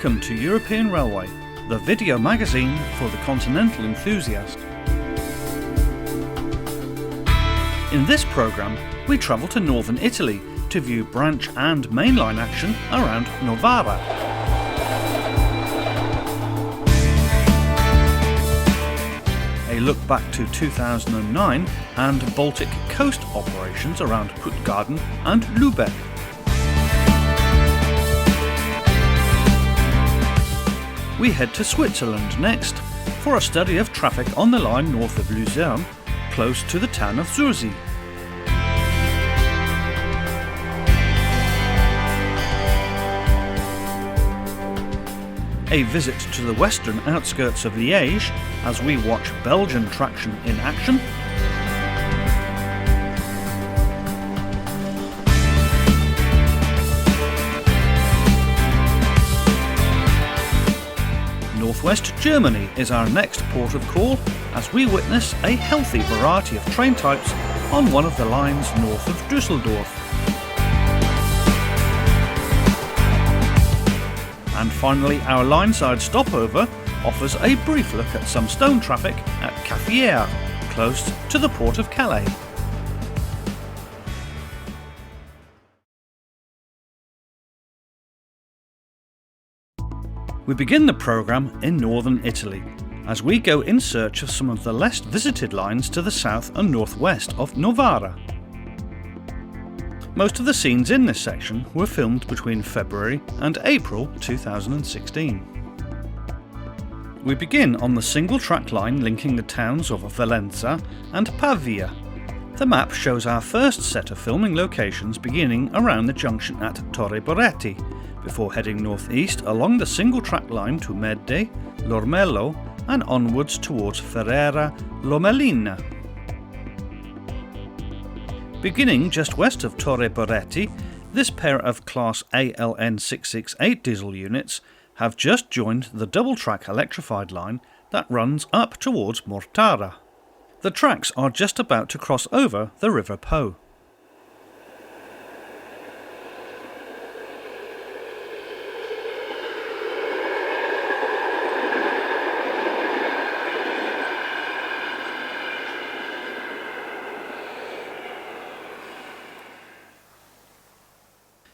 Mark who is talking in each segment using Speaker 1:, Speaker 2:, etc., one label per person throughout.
Speaker 1: Welcome to European Railway, the video magazine for the continental enthusiast. In this programme, we travel to northern Italy to view branch and mainline action around Novara. A look back to 2009 and Baltic coast operations around Puttgarden and Lübeck. We head to Switzerland next for a study of traffic on the line north of Luzern, close to the town of Sursee. A visit to the western outskirts of Liège as we watch Belgian traction in action. Northwest Germany is our next port of call as we witness a healthy variety of train types on one of the lines north of Düsseldorf. And finally, our Lineside stopover offers a brief look at some stone traffic at Caffière, close to the port of Calais. We begin the programme in northern Italy, as we go in search of some of the less visited lines to the south and northwest of Novara. Most of the scenes in this section were filmed between February and April 2016. We begin on the single track line linking the towns of Valenza and Pavia. The map shows our first set of filming locations beginning around the junction at Torre Boretti, before heading northeast along the single-track line to Mede, Lormello and onwards towards Ferrara Lomellina. Beginning just west of Torre Boretti, this pair of Class ALN 668 diesel units have just joined the double-track electrified line that runs up towards Mortara. The tracks are just about to cross over the River Po.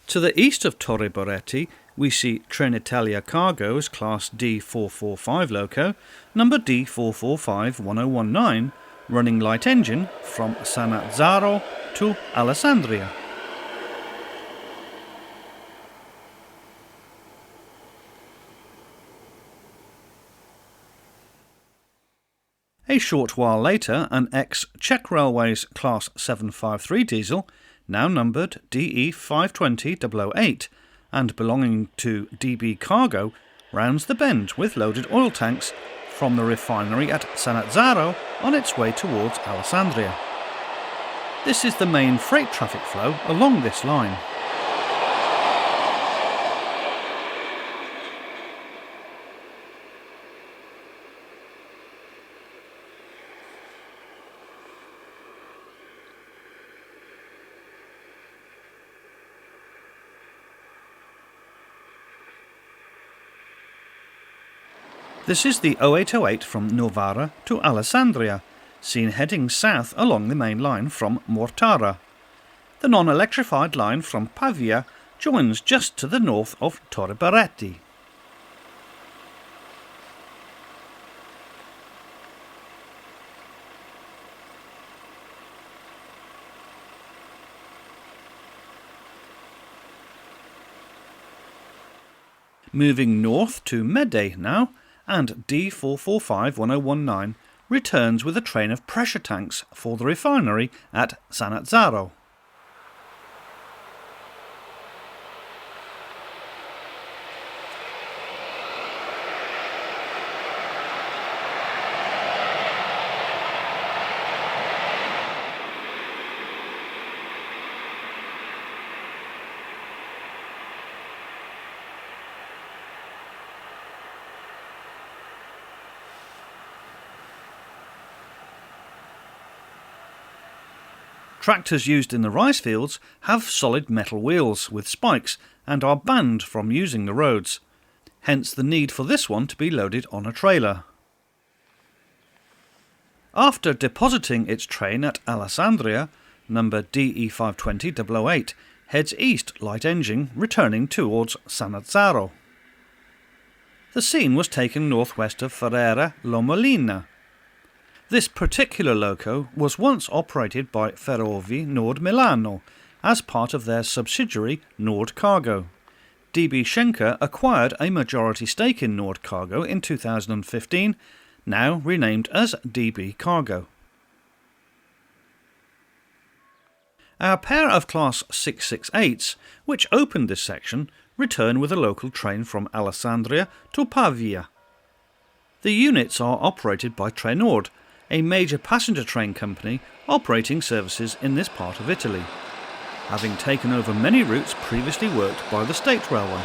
Speaker 1: To the east of Torre Boretti, we see Trenitalia Cargo's Class D445 loco, number D445-1019, running light engine from Sannazzaro to Alessandria. A short while later, an ex-Czech Railways Class 753 diesel, now numbered DE520-008 and belonging to DB Cargo, rounds the bend with loaded oil tanks from the refinery at Sannazzaro on its way towards Alessandria. This is the main freight traffic flow along this line. This is the 0808 from Novara to Alessandria, seen heading south along the main line from Mortara. The non-electrified line from Pavia joins just to the north of Torre Boretti. Moving north to Mede now, and D445-1019 returns with a train of pressure tanks for the refinery at Sannazzaro. Tractors used in the rice fields have solid metal wheels with spikes and are banned from using the roads. hence the need for this one to be loaded on a trailer. After depositing its train at Alessandria, number DE520-008 heads east light engine, returning towards Sannazzaro. The scene was taken northwest of Ferrara Lomellina. This particular loco was once operated by Ferrovie Nord Milano as part of their subsidiary Nord Cargo. DB Schenker acquired a majority stake in Nord Cargo in 2015, now renamed as DB Cargo. Our pair of Class 668s, which opened this section, return with a local train from Alessandria to Pavia. The units are operated by Trenord, a major passenger train company operating services in this part of Italy, having taken over many routes previously worked by the State Railway.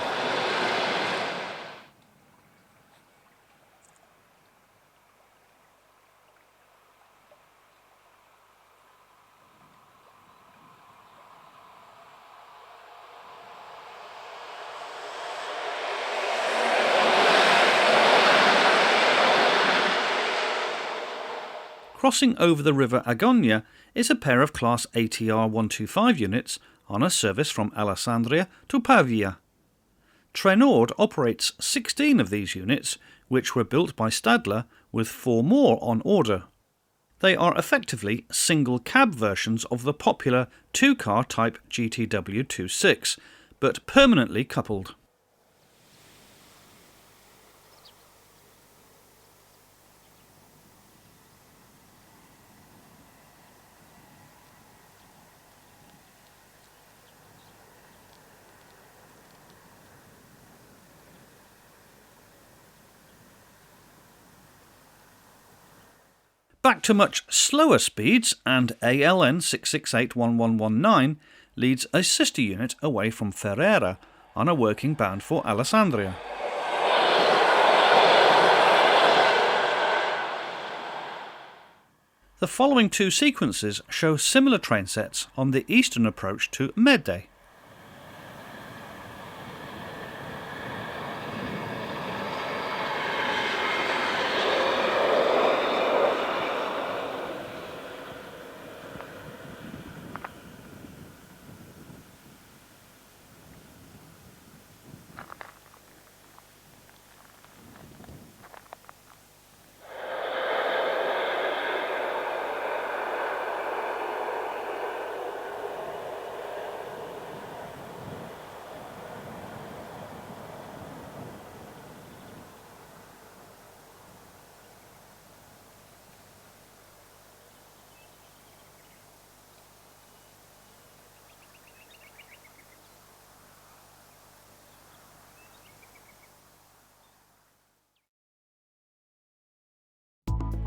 Speaker 1: Crossing over the River Agonia is a pair of Class ATR 125 units on a service from Alessandria to Pavia. Trenord operates 16 of these units, which were built by Stadler, with 4 more on order. They are effectively single cab versions of the popular 2-car type GTW26, but permanently coupled. Back to much slower speeds, and ALN 668-1119 leads a sister unit away from Ferrara on a working bound for Alessandria. The following 2 sequences show similar train sets on the eastern approach to Mede.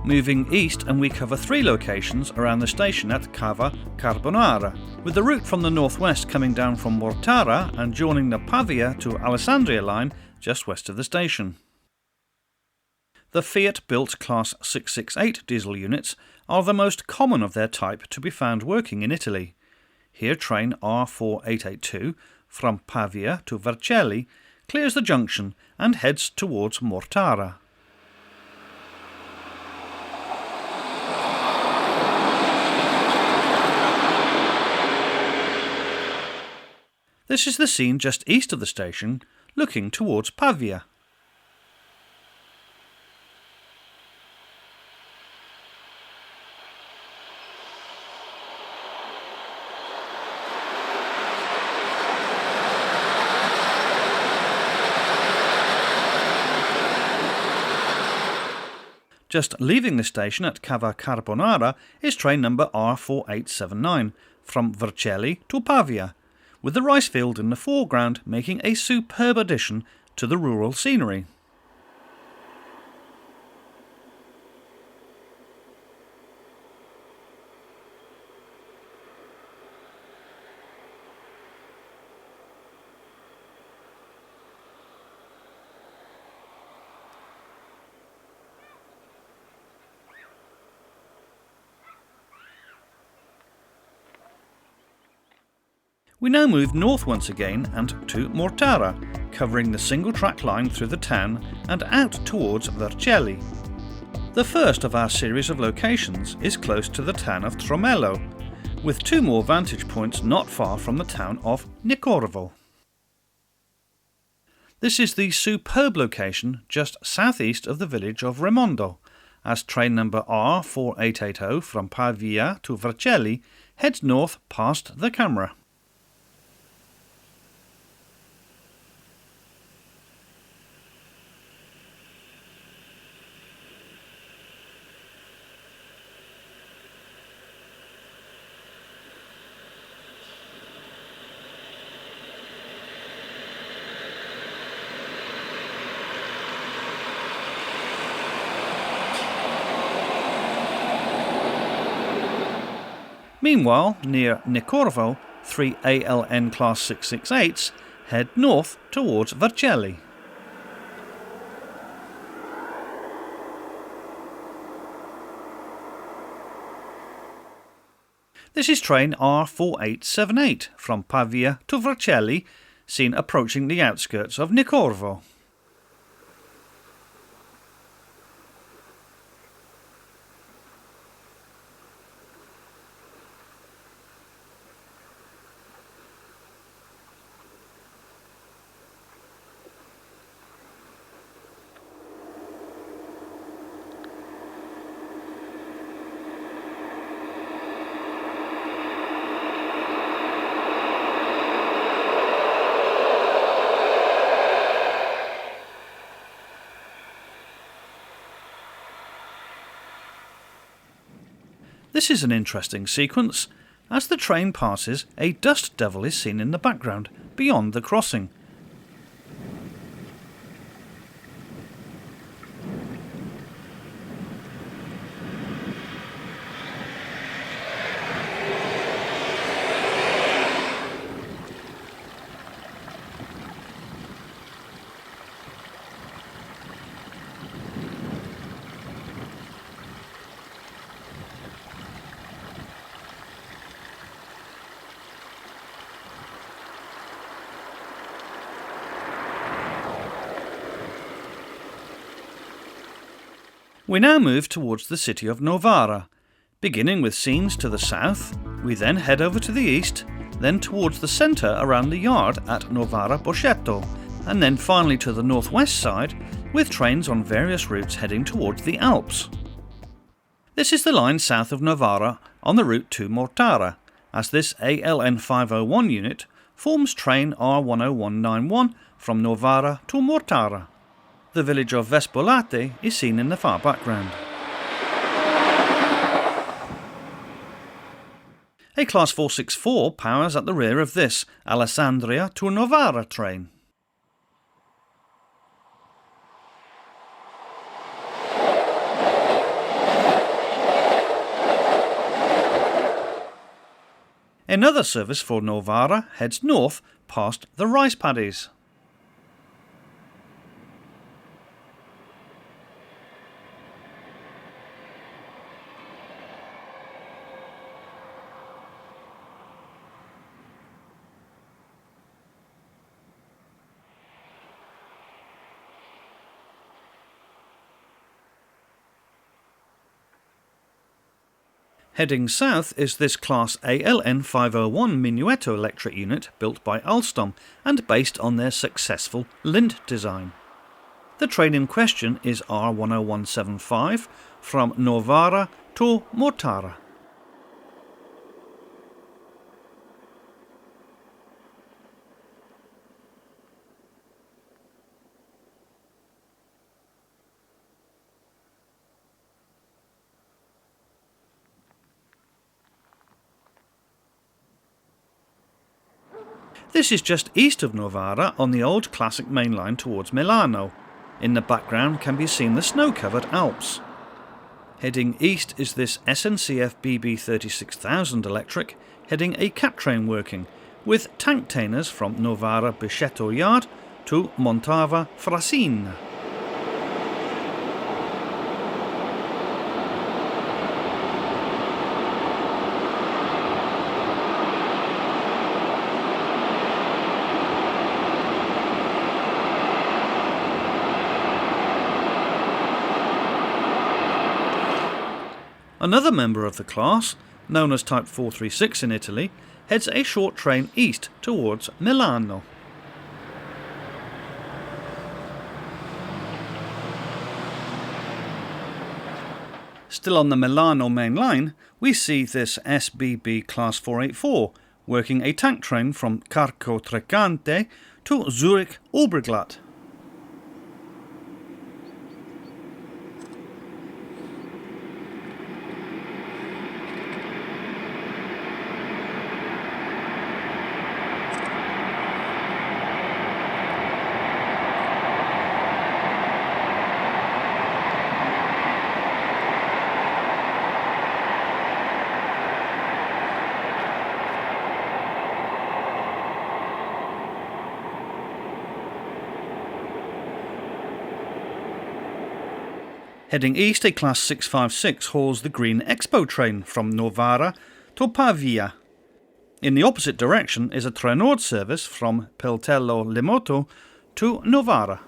Speaker 1: Moving east, and we cover 3 locations around the station at Cava Carbonara, with the route from the northwest coming down from Mortara and joining the Pavia to Alessandria line just west of the station. The Fiat-built Class 668 diesel units are the most common of their type to be found working in Italy. Here train R4882 from Pavia to Vercelli clears the junction and heads towards Mortara. This is the scene just east of the station, looking towards Pavia. Just leaving the station at Cava Carbonara is train number R4879 from Vercelli to Pavia, with the rice field in the foreground making a superb addition to the rural scenery. We now move north once again and to Mortara, covering the single-track line through the town and out towards Vercelli. The first of our series of locations is close to the town of Tromello, with 2 more vantage points not far from the town of Nicorovo. This is the superb location just southeast of the village of Raimondo, as train number R4880 from Pavia to Vercelli heads north past the camera. Meanwhile, near Nicorovo, 3 ALN Class 668s head north towards Vercelli. This is train R4878 from Pavia to Vercelli, seen approaching the outskirts of Nicorovo. This is an interesting sequence. As the train passes, a dust devil is seen in the background, beyond the crossing. We now move towards the city of Novara. Beginning with scenes to the south, we then head over to the east, then towards the centre around the yard at Novara Boscetto, and then finally to the northwest side, with trains on various routes heading towards the Alps. This is the line south of Novara on the route to Mortara, as this ALN 501 unit forms train R10191 from Novara to Mortara. The village of Vespolate is seen in the far background. A Class 464 powers at the rear of this Alessandria to Novara train. Another service for Novara heads north past the rice paddies. Heading south is this Class ALN 501 Minuetto electric unit built by Alstom and based on their successful Lindt design. The train in question is R10175 from Novara to Mortara. This is just east of Novara on the old classic main line towards Milano. In the background can be seen the snow-covered Alps. Heading east is this SNCF BB 36000 electric, heading a cap train working, with tank tainers from Novara Bichetto Yard to Montava Frasina. Another member of the class, known as Type 436 in Italy, heads a short train east towards Milano. Still on the Milano main line, we see this SBB Class 484 working a tank train from Carco Trecante to Zurich Oberglatt. Heading east, a Class 656 hauls the Green Expo train from Novara to Pavia. In the opposite direction is a Trenord service from Peltello Limoto to Novara.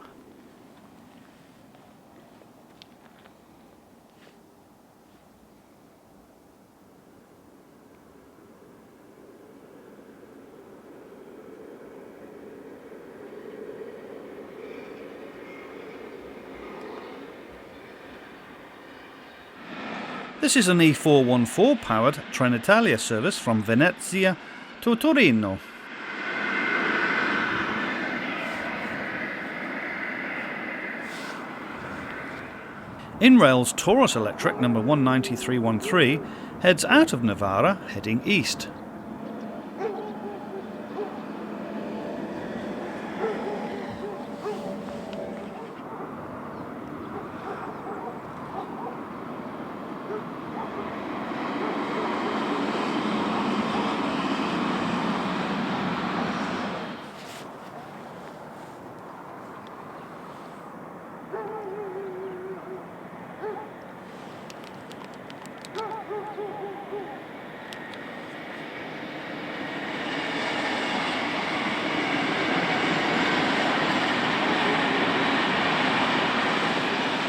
Speaker 1: This is an E414 powered Trenitalia service from Venezia to Torino. InRail's Taurus Electric number 19313 heads out of Novara, heading east.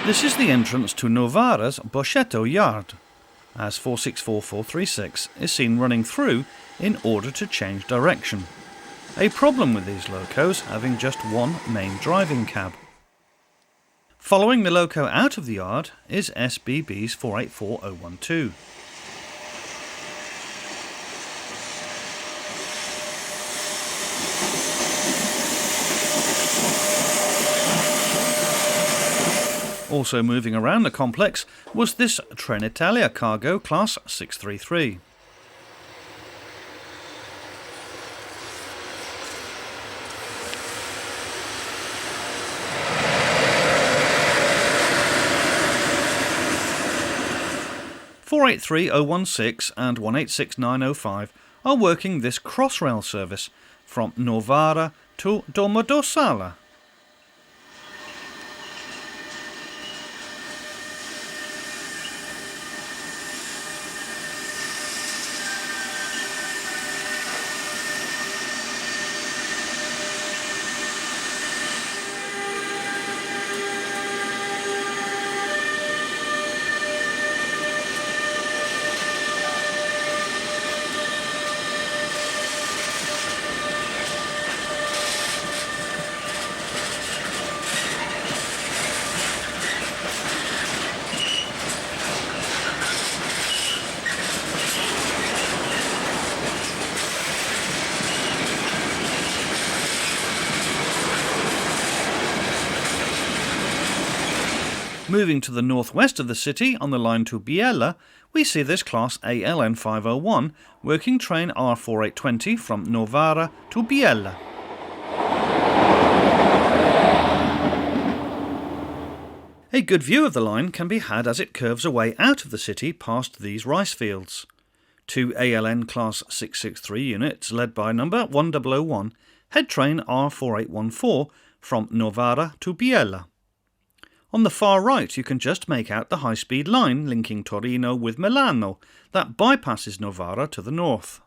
Speaker 1: This is the entrance to Novara's Boscetto Yard, as 464436 is seen running through in order to change direction. A problem with these locos having just one main driving cab. Following the loco out of the yard is SBB's 484012. Also moving around the complex was this Trenitalia cargo Class 633. (483.016) and 186905 are working this Crossrail service from Novara to Domodossola. Moving to the northwest of the city on the line to Biella, we see this Class ALN 501 working train R4820 from Novara to Biella. A good view of the line can be had as it curves away out of the city past these rice fields. Two ALN Class 663 units led by number 1001 head train R4814 from Novara to Biella. On the far right you can just make out the high-speed line linking Torino with Milano that bypasses Novara to the north.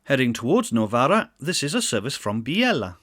Speaker 1: Heading towards Novara, this is a service from Biella.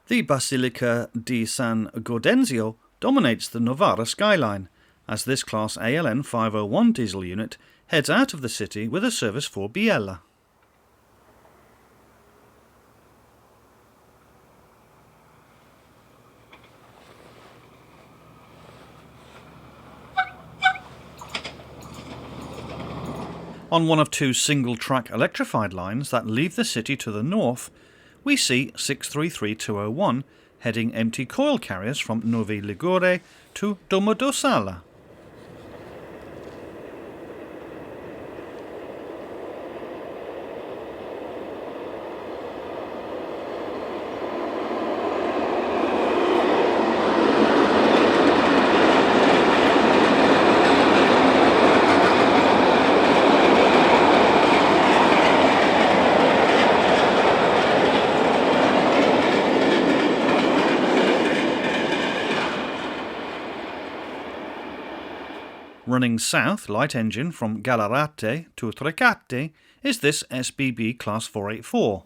Speaker 1: The Basilica di San Gaudenzio dominates the Novara skyline, as this Class ALN 501 diesel unit heads out of the city with a service for Biella. On one of two single-track electrified lines that leave the city to the north, we see 633201 heading empty coil carriers from Novi Ligure to Domodossola. Running south, light engine from Gallarate to Trecate is this SBB Class 484.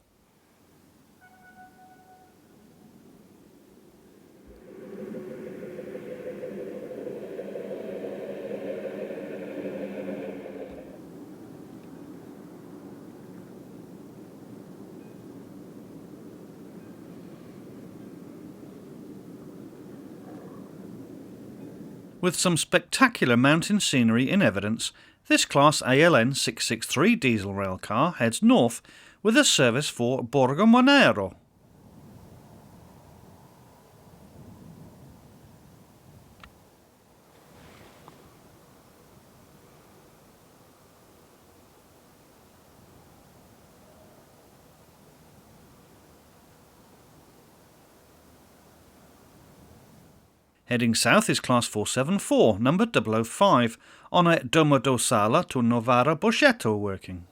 Speaker 1: With some spectacular mountain scenery in evidence, this Class ALN 663 diesel rail car heads north with a service for Borgo Monero. Heading south is Class 474, number 005, on a Domodossola to Novara Boscetto working.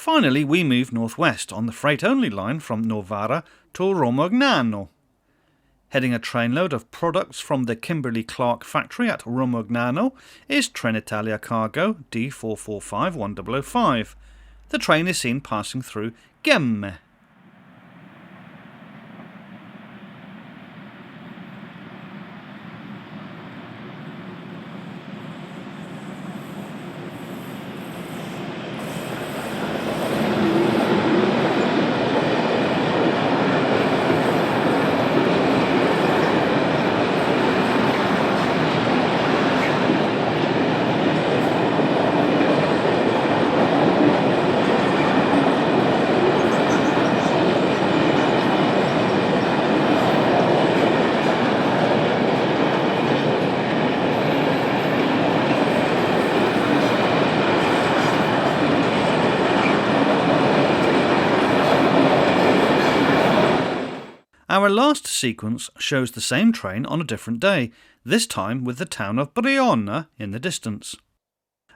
Speaker 1: Finally, we move northwest on the freight-only line from Novara to Romognano. Heading a trainload of products from the Kimberly-Clark factory at Romognano is Trenitalia Cargo D445105. The train is seen passing through Gemme. Our last sequence shows the same train on a different day, this time with the town of Briona in the distance.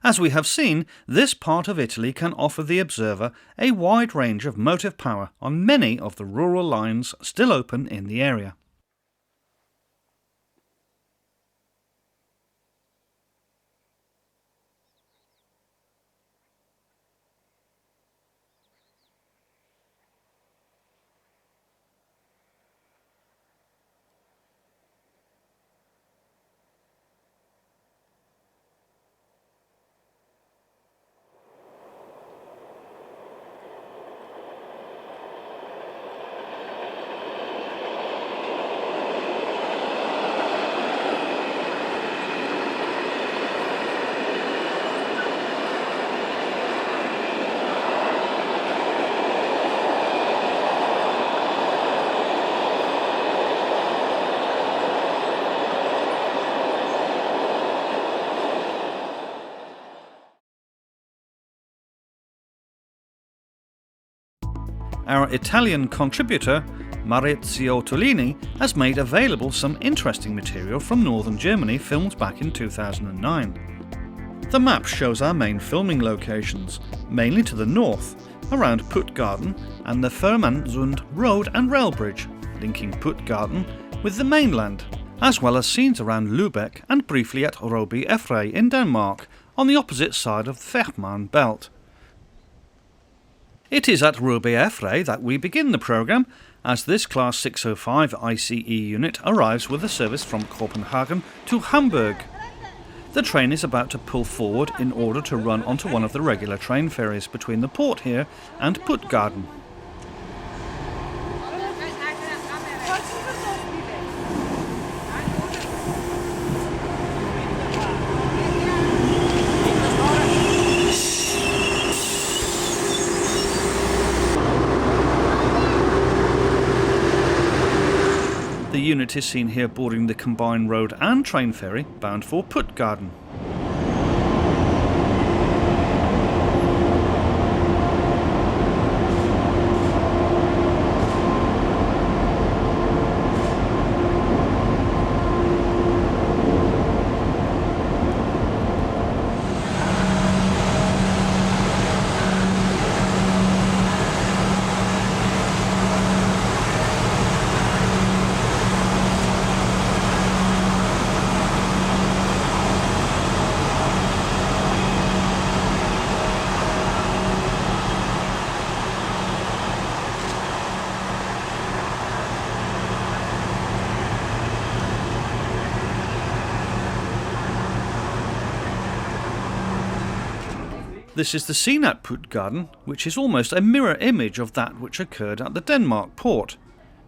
Speaker 1: As we have seen, this part of Italy can offer the observer a wide range of motive power on many of the rural lines still open in the area. Our Italian contributor, Maurizio Tolini, has made available some interesting material from northern Germany filmed back in 2009. The map shows our main filming locations, mainly to the north, around Puttgarden and the Fermarnsund road and rail bridge, linking Puttgarden with the mainland, as well as scenes around Lübeck and briefly at Rødby Efrei in Denmark, on the opposite side of the Fehmarn belt. It is at Rødby Efrei that we begin the programme, as this Class 605 ICE unit arrives with a service from Copenhagen to Hamburg. The train is about to pull forward in order to run onto one of the regular train ferries between the port here and Puttgarden. The unit is seen here boarding the combined road and train ferry bound for Puttgarden. This is the scene at Puttgarden, which is almost a mirror image of that which occurred at the Denmark port.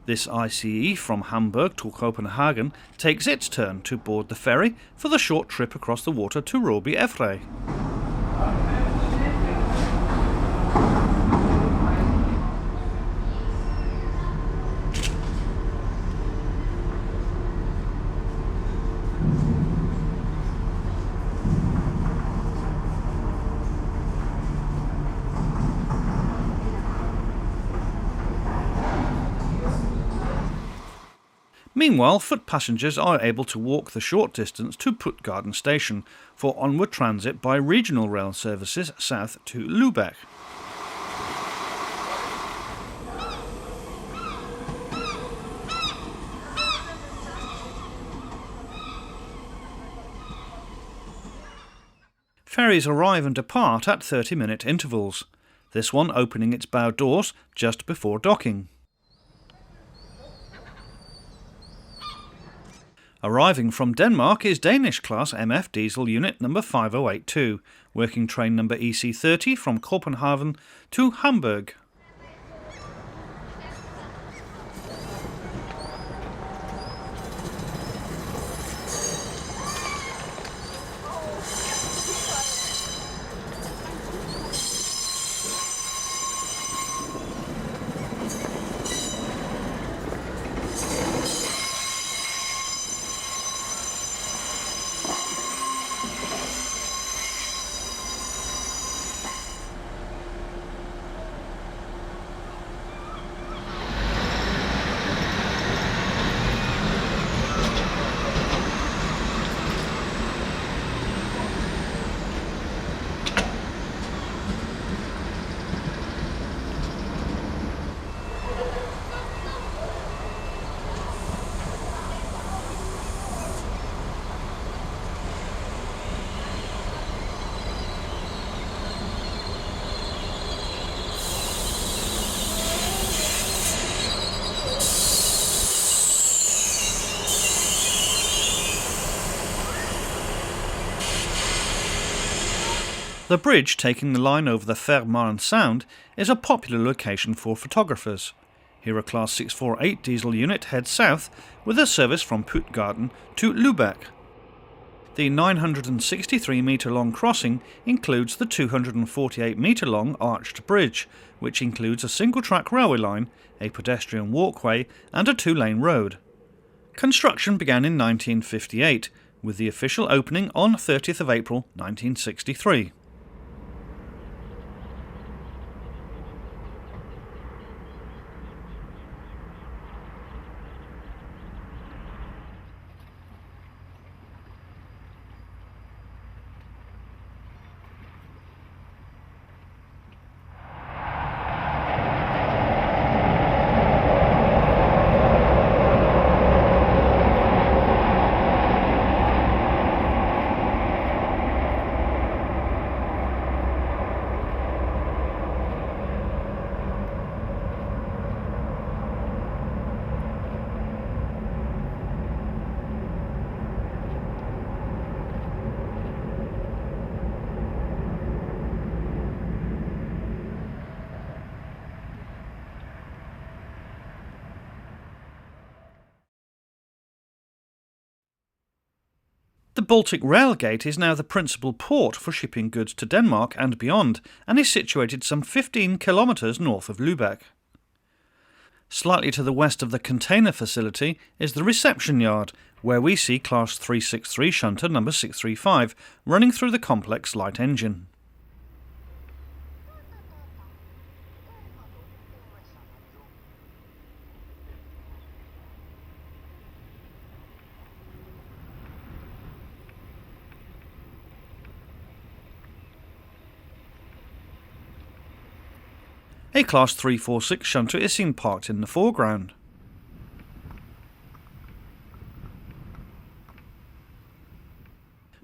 Speaker 1: This ICE from Hamburg to Copenhagen takes its turn to board the ferry for the short trip across the water to Rødby Efrei. Meanwhile, foot passengers are able to walk the short distance to Puttgarden station for onward transit by regional rail services south to Lübeck. Ferries arrive and depart at 30-minute intervals, this one opening its bow doors just before docking. Arriving from Denmark is Danish class MF diesel unit number 5082, working train number EC30 from Copenhagen to Hamburg. The bridge taking the line over the Fermarnsund is a popular location for photographers. Here a Class 648 diesel unit heads south with a service from Puttgarden to Lübeck. The 963 metre long crossing includes the 248 metre long arched bridge, which includes a single track railway line, a pedestrian walkway and a 2-lane road. Construction began in 1958, with the official opening on 30th of April 1963. The Baltic Railgate is now the principal port for shipping goods to Denmark and beyond, and is situated some 15 kilometres north of Lübeck. Slightly to the west of the container facility is the reception yard, where we see Class 363 shunter number 635 running through the complex light engine. A Class 346 shunter is seen parked in the foreground.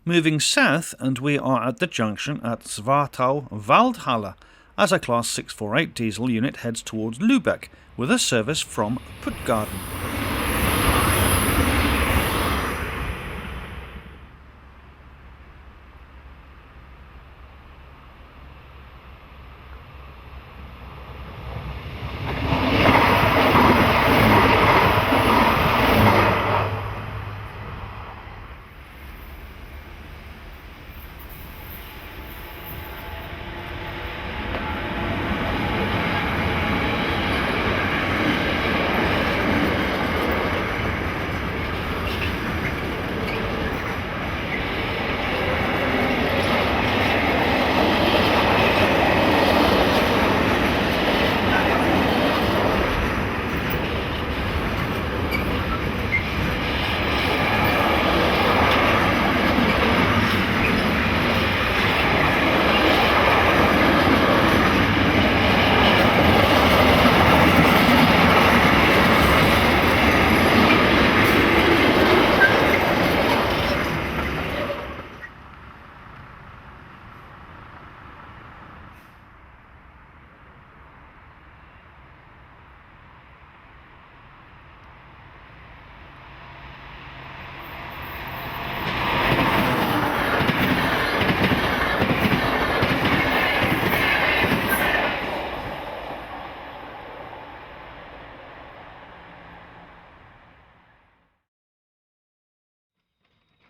Speaker 1: Moving south, and we are at the junction at Svartau-Waldhalle as a Class 648 diesel unit heads towards Lübeck with a service from Puttgarden.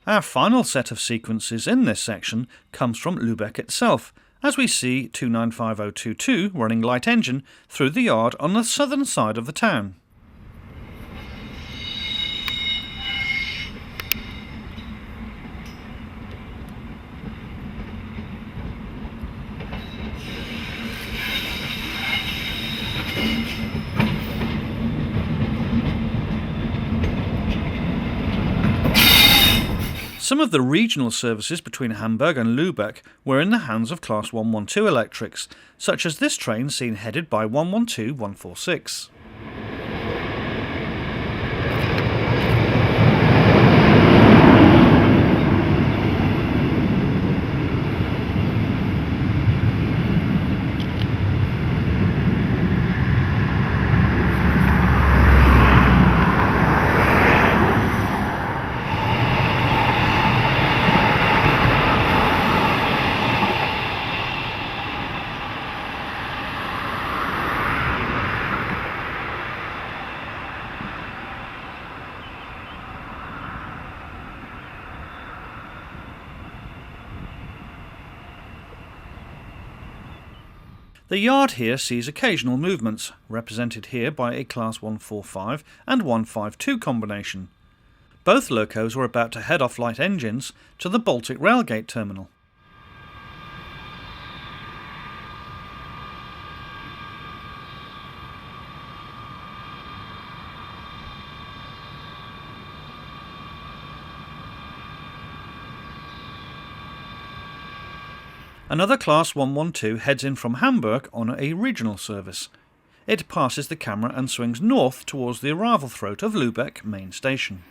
Speaker 1: Our final set of sequences in this section comes from Lübeck itself, as we see 295022 running light engine through the yard on the southern side of the town. Some of the regional services between Hamburg and Lübeck were in the hands of Class 112 electrics, such as this train seen headed by 112146. The yard here sees occasional movements, represented here by a Class 145 and 152 combination. Both locos were about to head off light engines to the Baltic Railgate terminal. Another Class 112 heads in from Hamburg on a regional service. It passes the camera and swings north towards the arrival throat of Lübeck main station.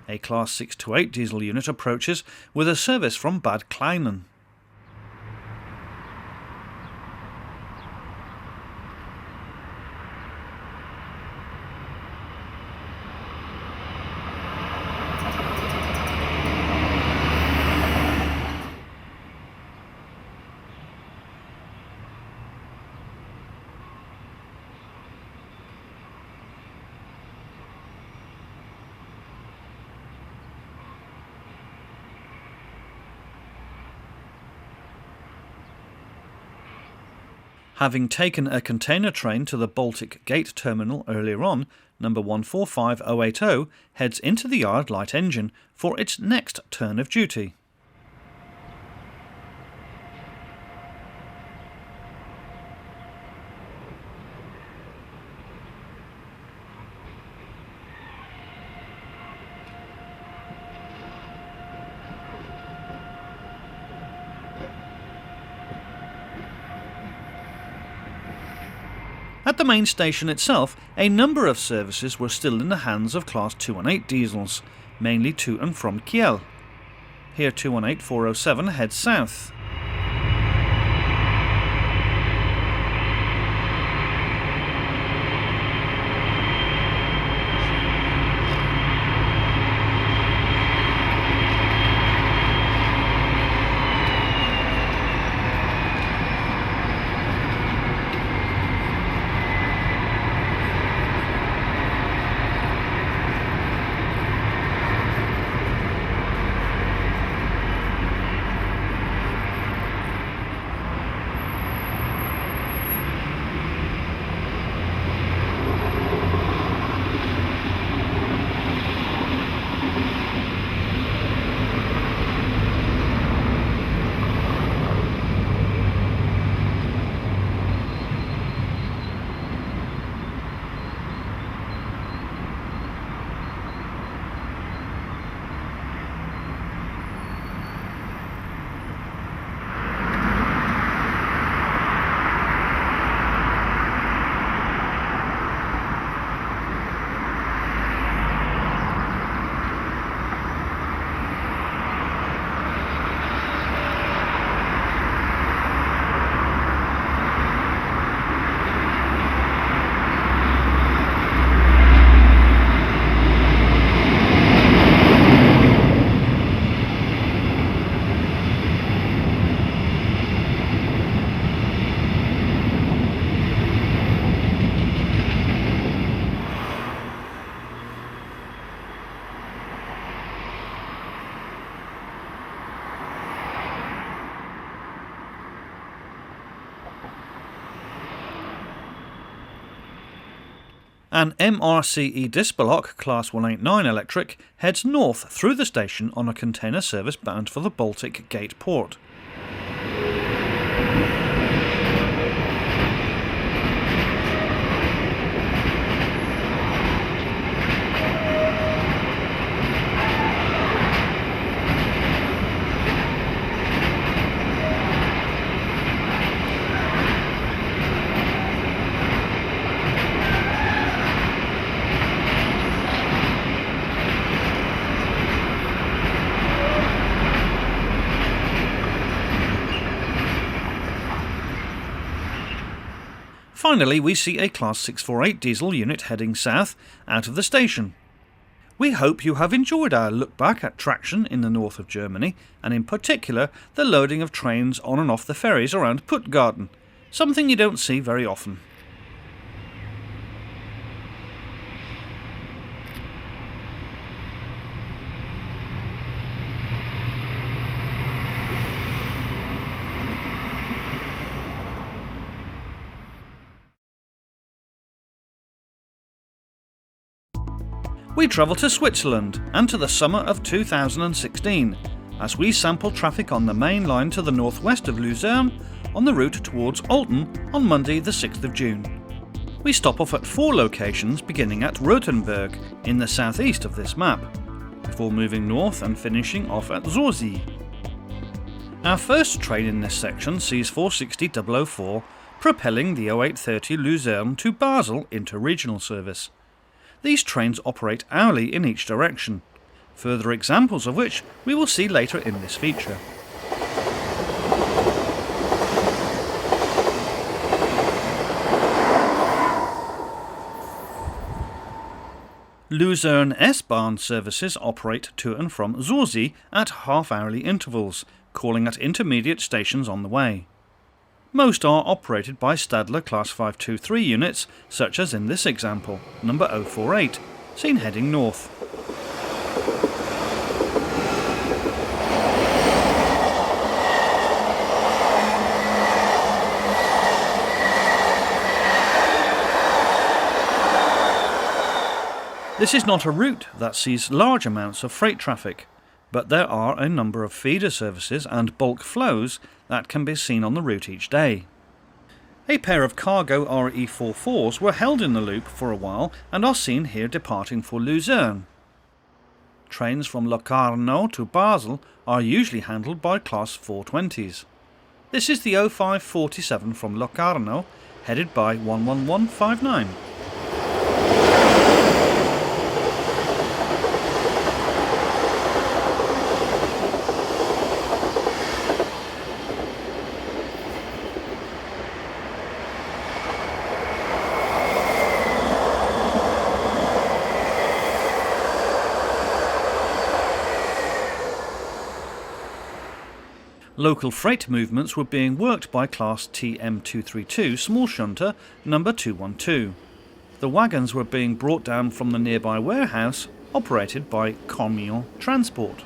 Speaker 1: A Class 628 diesel unit approaches with a service from Bad Kleinen. Having taken a container train to the Baltic Gate terminal earlier on, number 145080 heads into the yard light engine for its next turn of duty. At the main station itself, a number of services were still in the hands of Class 218 diesels, mainly to and from Kiel. Here 218407 heads south. An MRCE Dispalock Class 189 electric heads north through the station on a container service bound for the Baltic Gate port. finally we see a Class 648 diesel unit heading south out of the station. We hope you have enjoyed our look back at traction in the north of Germany, and in particular the loading of trains on and off the ferries around Puttgarden, something you don't see very often. We travel to Switzerland and to the summer of 2016 as we sample traffic on the main line to the northwest of Luzern on the route towards Olten on Monday the 6th of June. We stop off at 4 locations beginning at Rothenburg in the southeast of this map, before moving north and finishing off at Sursee. Our first train in this section sees 460-004 propelling the 0830 Luzern to Basel interregional service. These trains operate hourly in each direction, further examples of which we will see later in this feature. Luzern S-Bahn services operate to and from Sursee at half-hourly intervals, calling at intermediate stations on the way. Most are operated by Stadler Class 523 units, such as in this example, number 048, seen heading north. This is not a route that sees large amounts of freight traffic, but there are a number of feeder services and bulk flows that can be seen on the route each day. A pair of cargo RE44s were held in the loop for a while and are seen here departing for Luzern. Trains from Locarno to Basel are usually handled by Class 420s. This is the 0547 from Locarno, headed by 11159. Local freight movements were being worked by Class TM232 small shunter number 212. The wagons were being brought down from the nearby warehouse, operated by Camion Transport.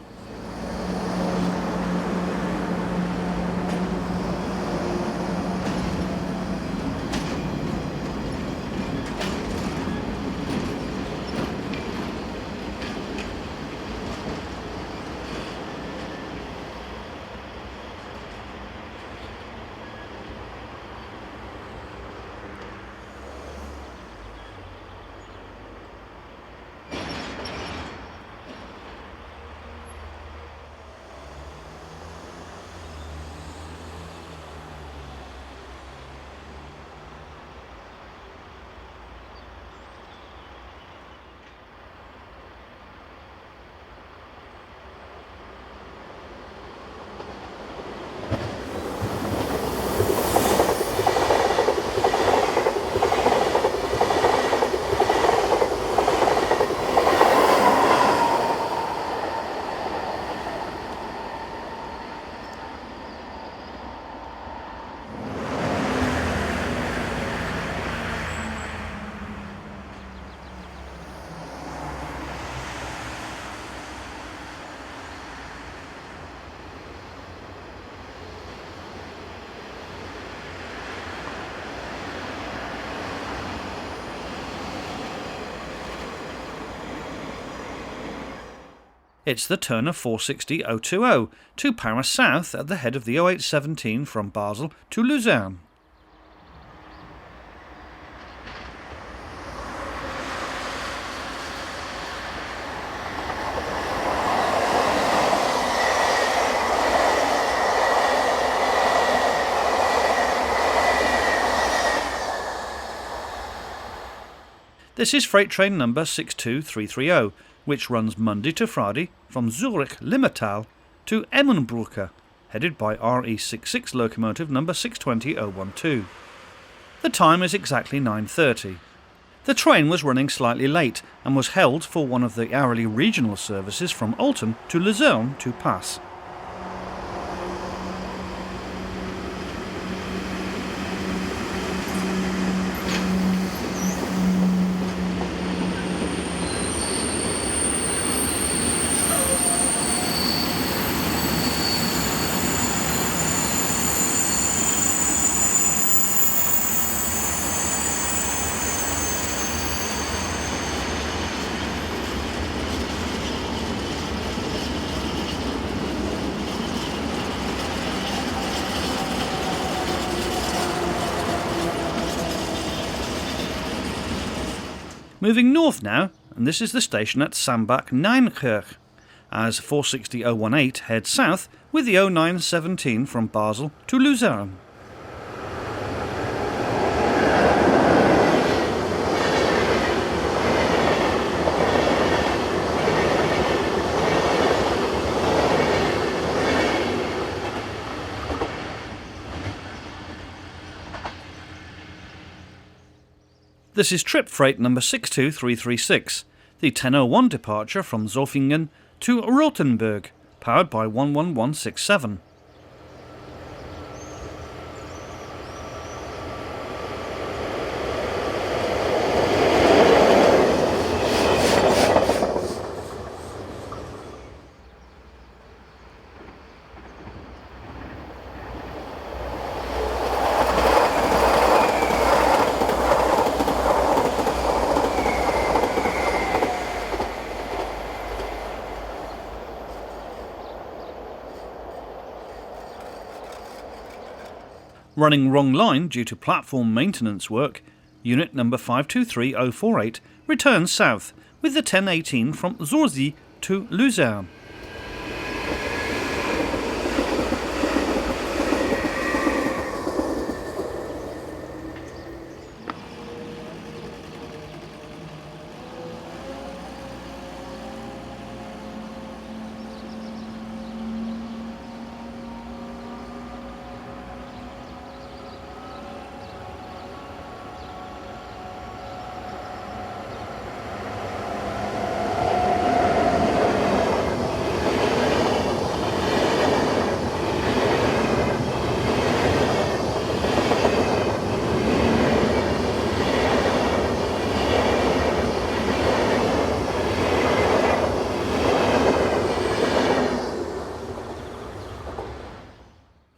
Speaker 1: It's the turn of 460-020 to Paris South at the head of the 0817 from Basel to Luzern. This is freight train number 62330, which runs Monday to Friday from Zurich Limmatal to Emmenbrücke, headed by RE66 locomotive number 620012. The time is exactly 9:30. The train was running slightly late and was held for one of the hourly regional services from Olten to Luzern to pass. Moving north now, and this is the station at Sambach-Nijnkirch, as 460-018 heads south with the 0917 from Basel to Luzern. This is trip freight number 62336, the 10:01 departure from Zofingen to Rothenburg, powered by 11167. Running wrong line due to platform maintenance work, unit number 523048 returns south with the 1018 from Sursee to Luzern.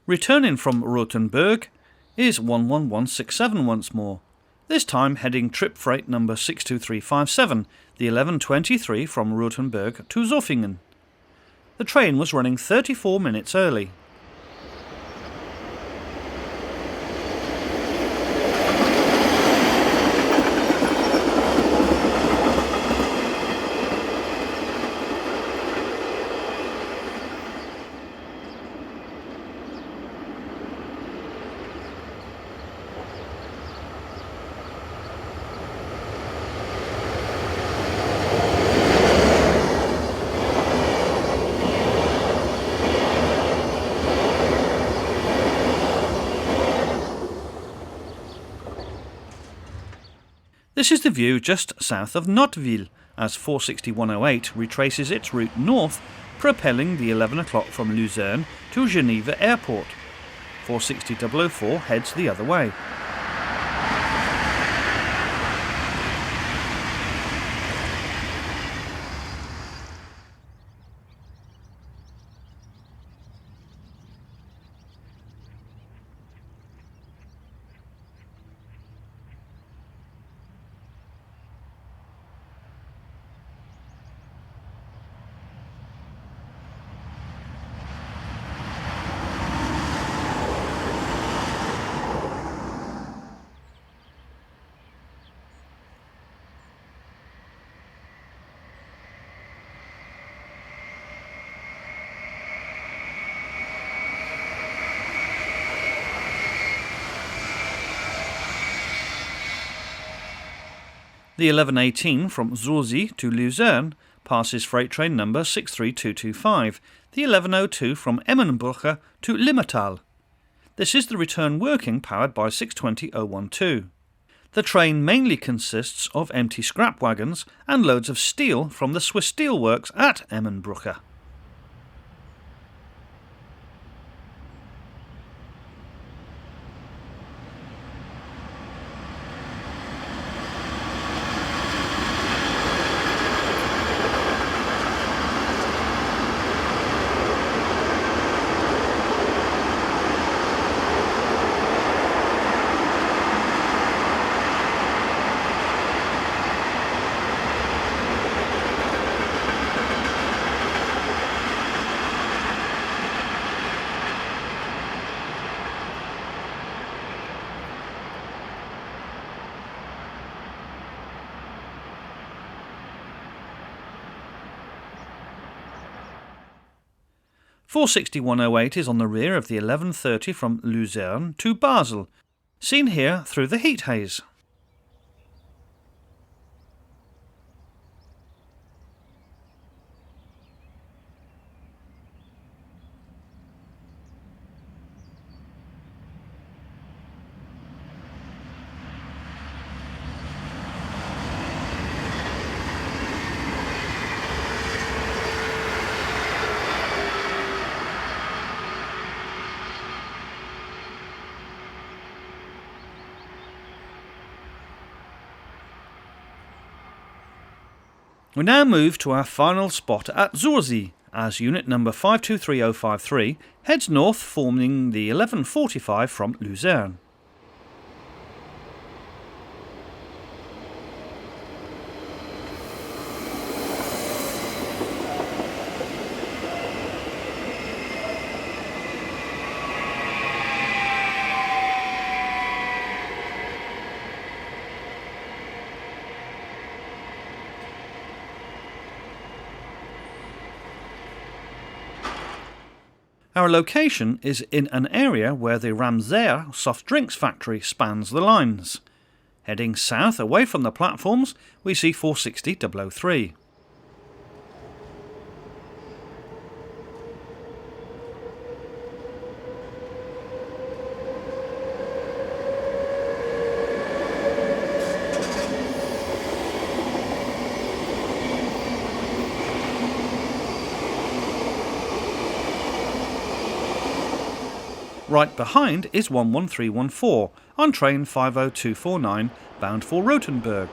Speaker 1: Returning from Rothenburg is 11167 once more, this time heading trip freight number 62357, the 1123 from Rothenburg to Zofingen. The train was running 34 minutes early. This is the view just south of Nottwil, as 46108 retraces its route north, propelling the 11 o'clock from Luzern to Geneva Airport. 460-004 heads the other way. The 1118 from Sursee to Luzern passes freight train number 63225, the 1102 from Emmenbrugge to Limmertal. This is the return working powered by 620-012. The train mainly consists of empty scrap wagons and loads of steel from the Swiss Steel Works at Emmenbrücke. (46108) is on the rear of the 1130 from Luzern to Basel, seen here through the heat haze. We now move to our final spot at Sursee, as unit number 523053 heads north, forming the 1145 from Luzern. Our location is in an area where the Ramsair soft drinks factory spans the lines. Heading south away from the platforms, we see 460-003. Right behind is 11314 on train 50249 bound for Rothenburg.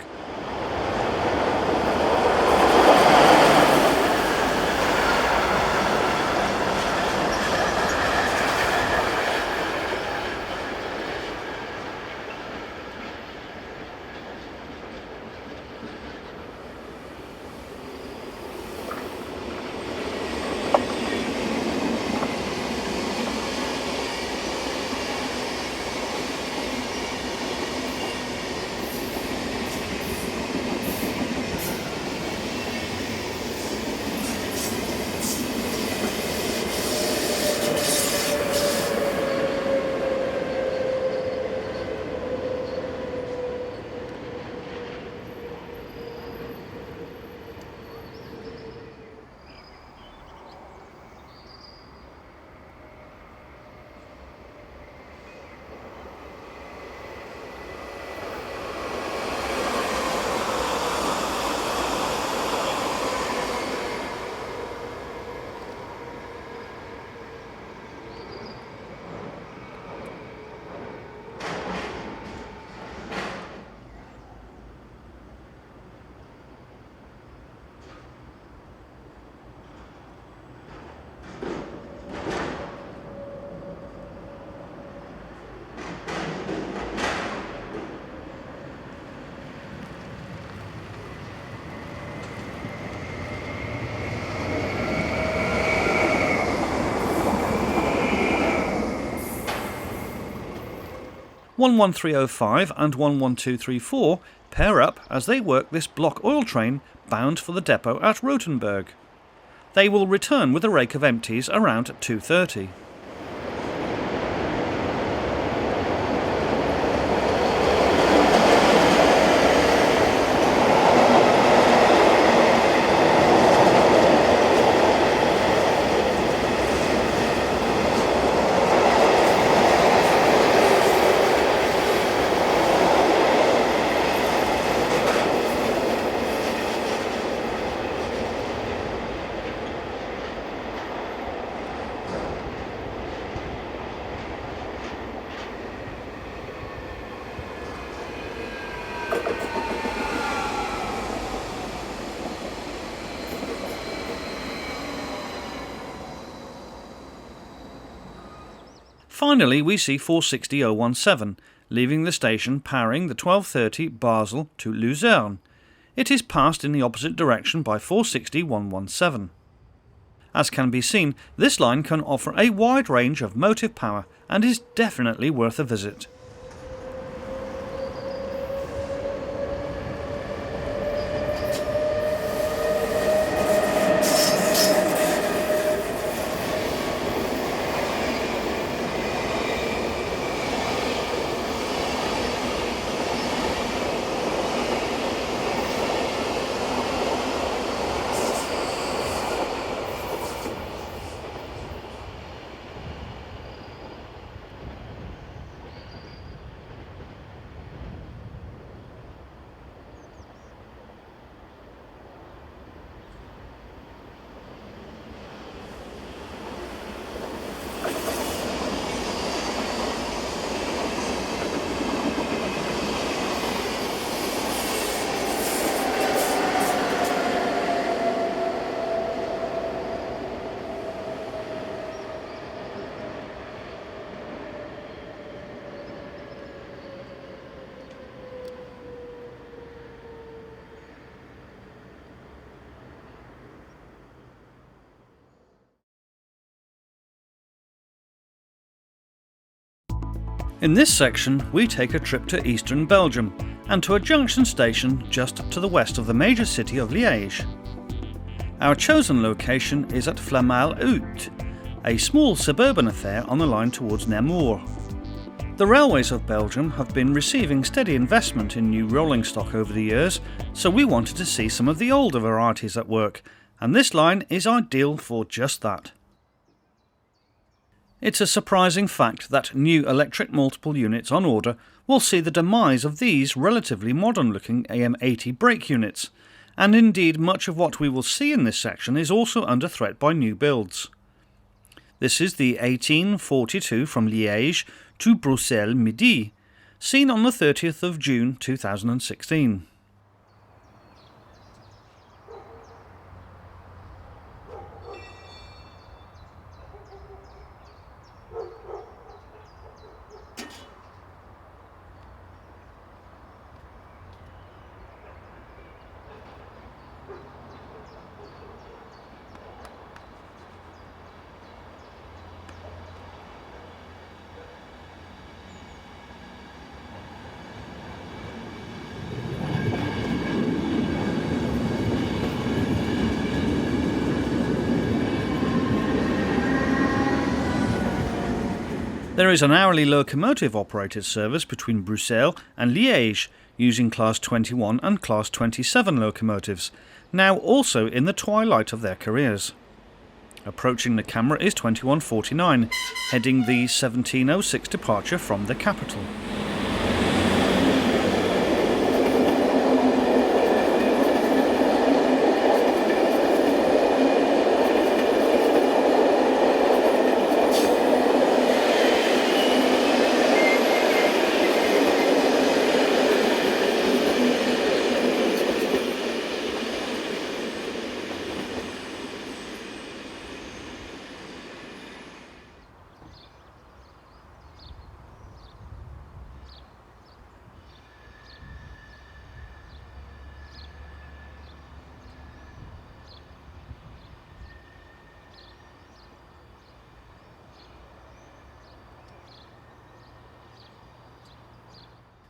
Speaker 1: (11305) and 11234 pair up as they work this block oil train bound for the depot at Rothenburg. They will return with a rake of empties around 2:30. Finally, we see 460-017, leaving the station powering the 1230 Basel to Luzern. It is passed in the opposite direction by 460-117. As can be seen, this line can offer a wide range of motive power and is definitely worth a visit. In this section, we take a trip to eastern Belgium and to a junction station just to the west of the major city of Liège. Our chosen location is at Fermarnsund, a small suburban affair on the line towards Namur. The railways of Belgium have been receiving steady investment in new rolling stock over the years, so we wanted to see some of the older varieties at work, and this line is ideal for just that. It's a surprising fact that new electric multiple units on order will see the demise of these relatively modern-looking AM80 brake units, and indeed much of what we will see in this section is also under threat by new builds. This is the 1842 from Liège to Bruxelles Midi, seen on the 30th of June 2016. There is an hourly locomotive operated service between Bruxelles and Liège using Class 21 and Class 27 locomotives, now also in the twilight of their careers. Approaching the camera is 2149, heading the 1706 departure from the capital.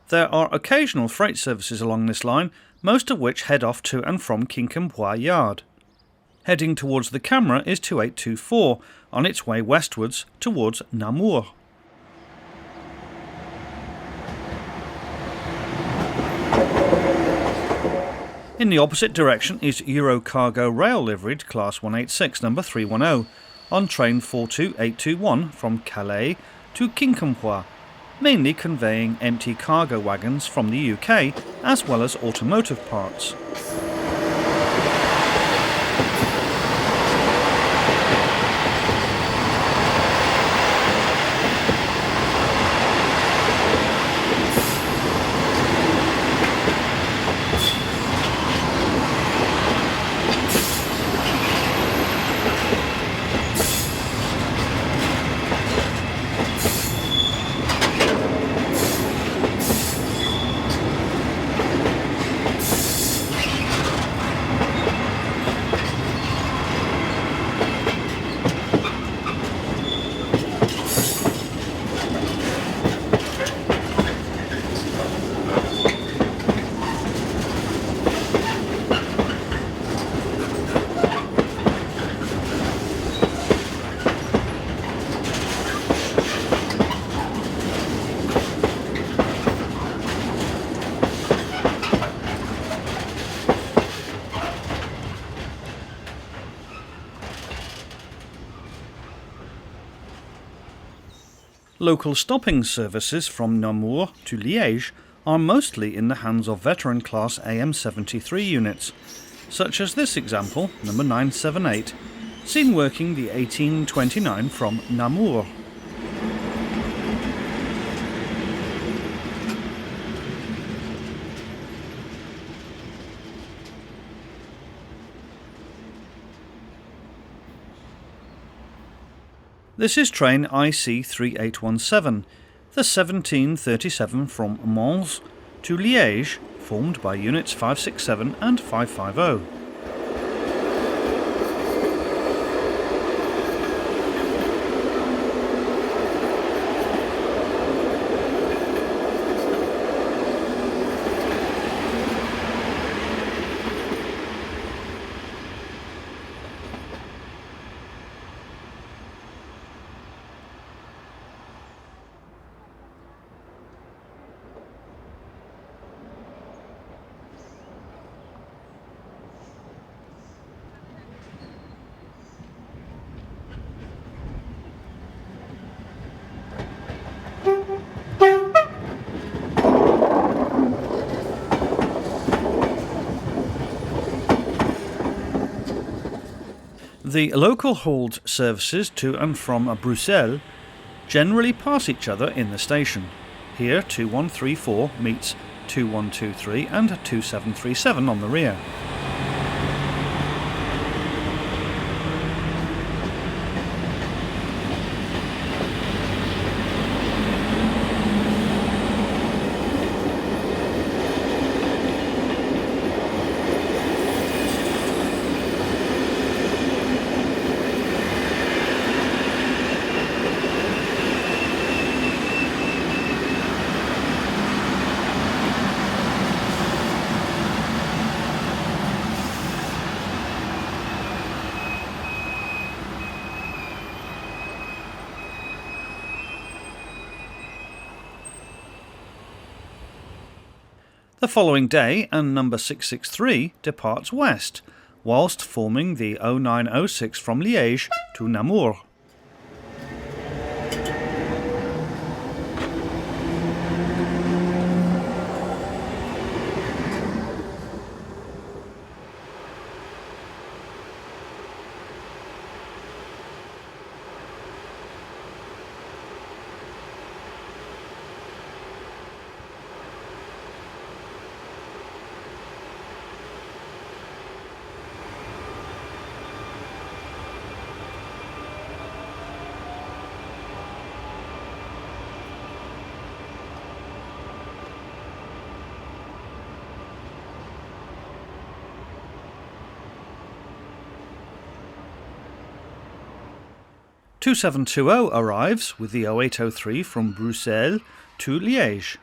Speaker 1: There are occasional freight services along this line, most of which head off to and from Quincampoix Yard. Heading towards the camera is 2824, on its way westwards towards Namur. In the opposite direction is Eurocargo Rail liveried Class 186 number 310, on train 42821 from Calais to Quincampoix, mainly conveying empty cargo wagons from the UK as well as automotive parts. Local stopping services from Namur to Liège are mostly in the hands of veteran class AM73 units, such as this example, number 978, seen working the 1829 from Namur. This is train IC 3817, the 1737 from Mons to Liège, formed by units 567 and 550. The local hauled services to and from Bruxelles generally pass each other in the station. Here 2134 meets 2123 and 2737 on the rear. The following day, and number 663 departs west, whilst forming the 0906 from Liège to Namur. (2720) arrives with the 0803 from Bruxelles to Liège.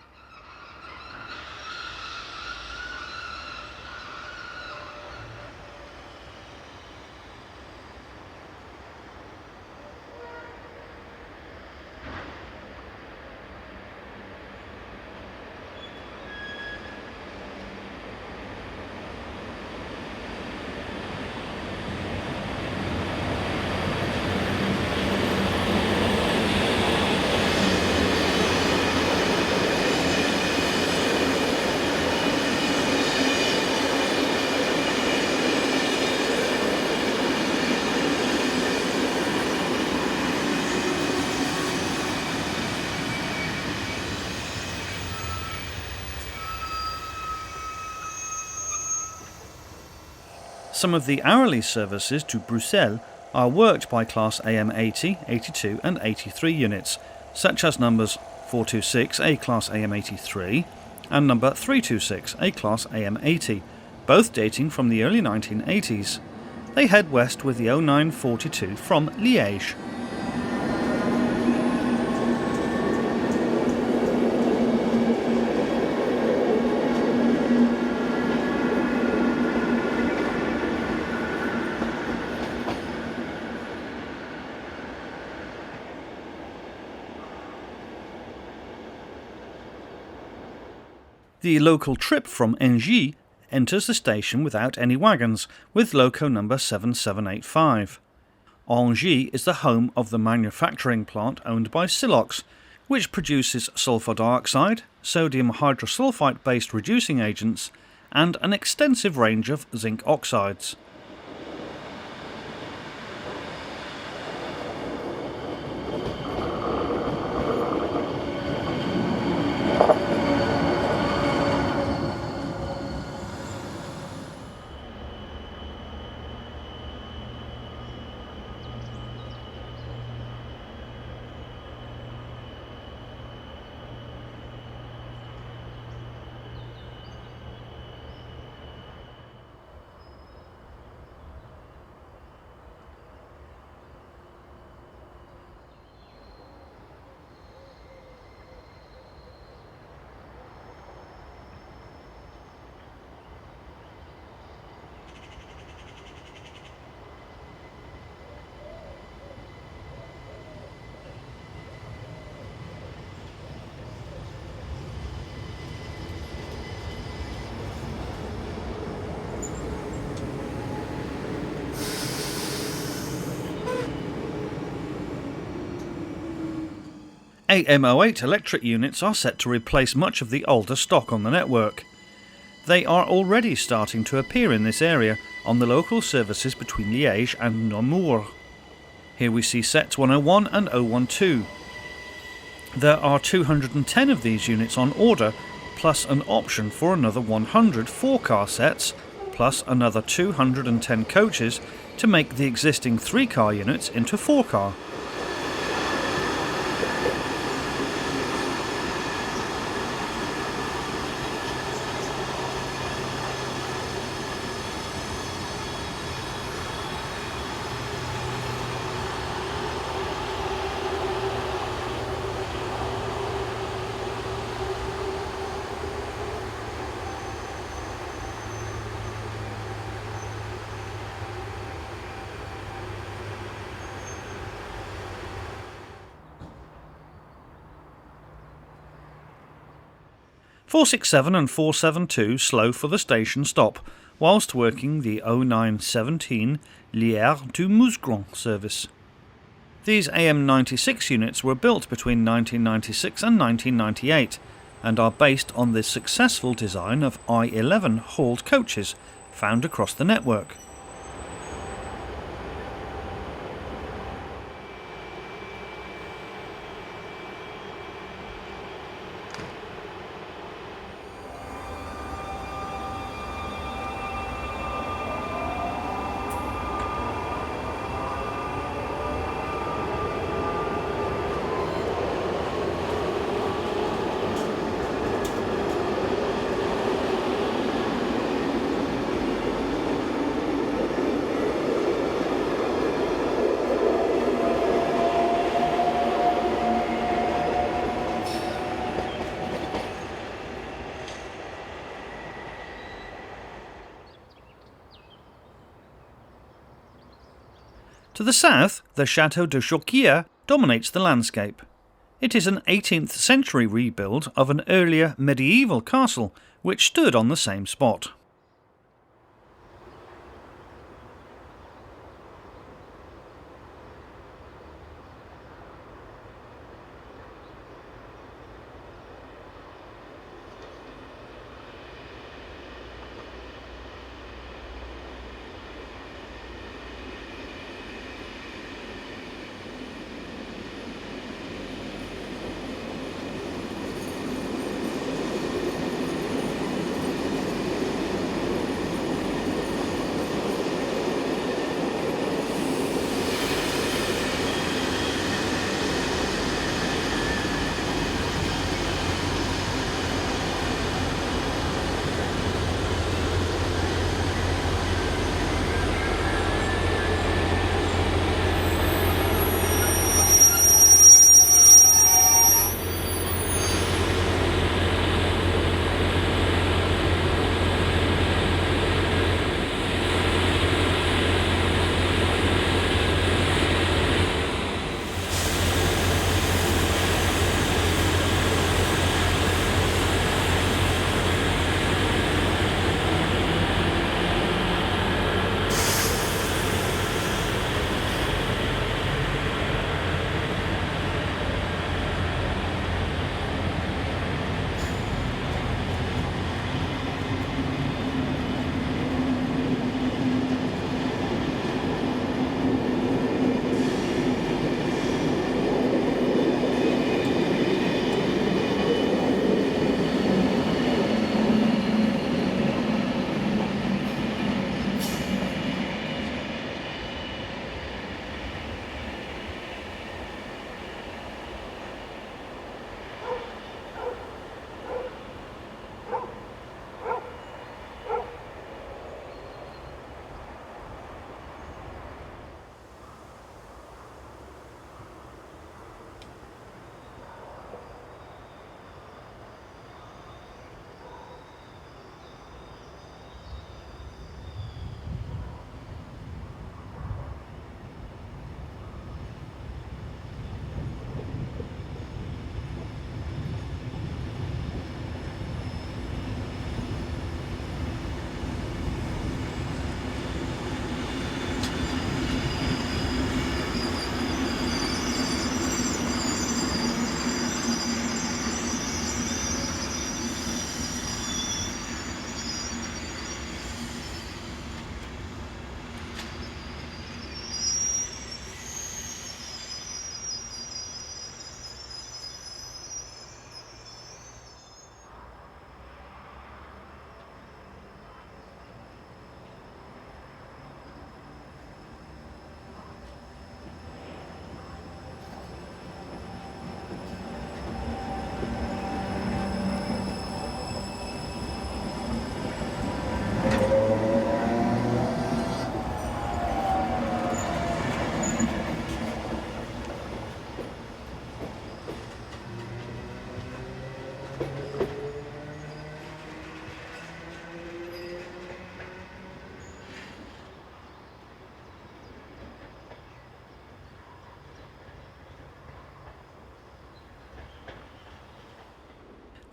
Speaker 1: Some of the hourly services to Bruxelles are worked by class AM 80, 82 and 83 units, such as numbers 426 A class AM 83 and number 326 A class AM 80, both dating from the early 1980s. They head west with the 0942 from Liège. The local trip from Engie enters the station without any wagons, with loco number 7785. Engie is the home of the manufacturing plant owned by Silox, which produces sulfur dioxide, sodium hydrosulfite-based reducing agents, and an extensive range of zinc oxides. AM08 electric units are set to replace much of the older stock on the network. They are already starting to appear in this area on the local services between Liège and Namur. Here we see sets 101 and 012. There are 210 of these units on order, plus an option for another 100 4-car sets, plus another 210 coaches to make the existing 3-car units into 4-car. .467 and 472 slow for the station stop, whilst working the 0917 Liège to Mouscron service. These AM96 units were built between 1996 and 1998 and are based on the successful design of I-11 hauled coaches found across the network. To the south, the Château de Chauquier dominates the landscape. It is an 18th century rebuild of an earlier medieval castle which stood on the same spot.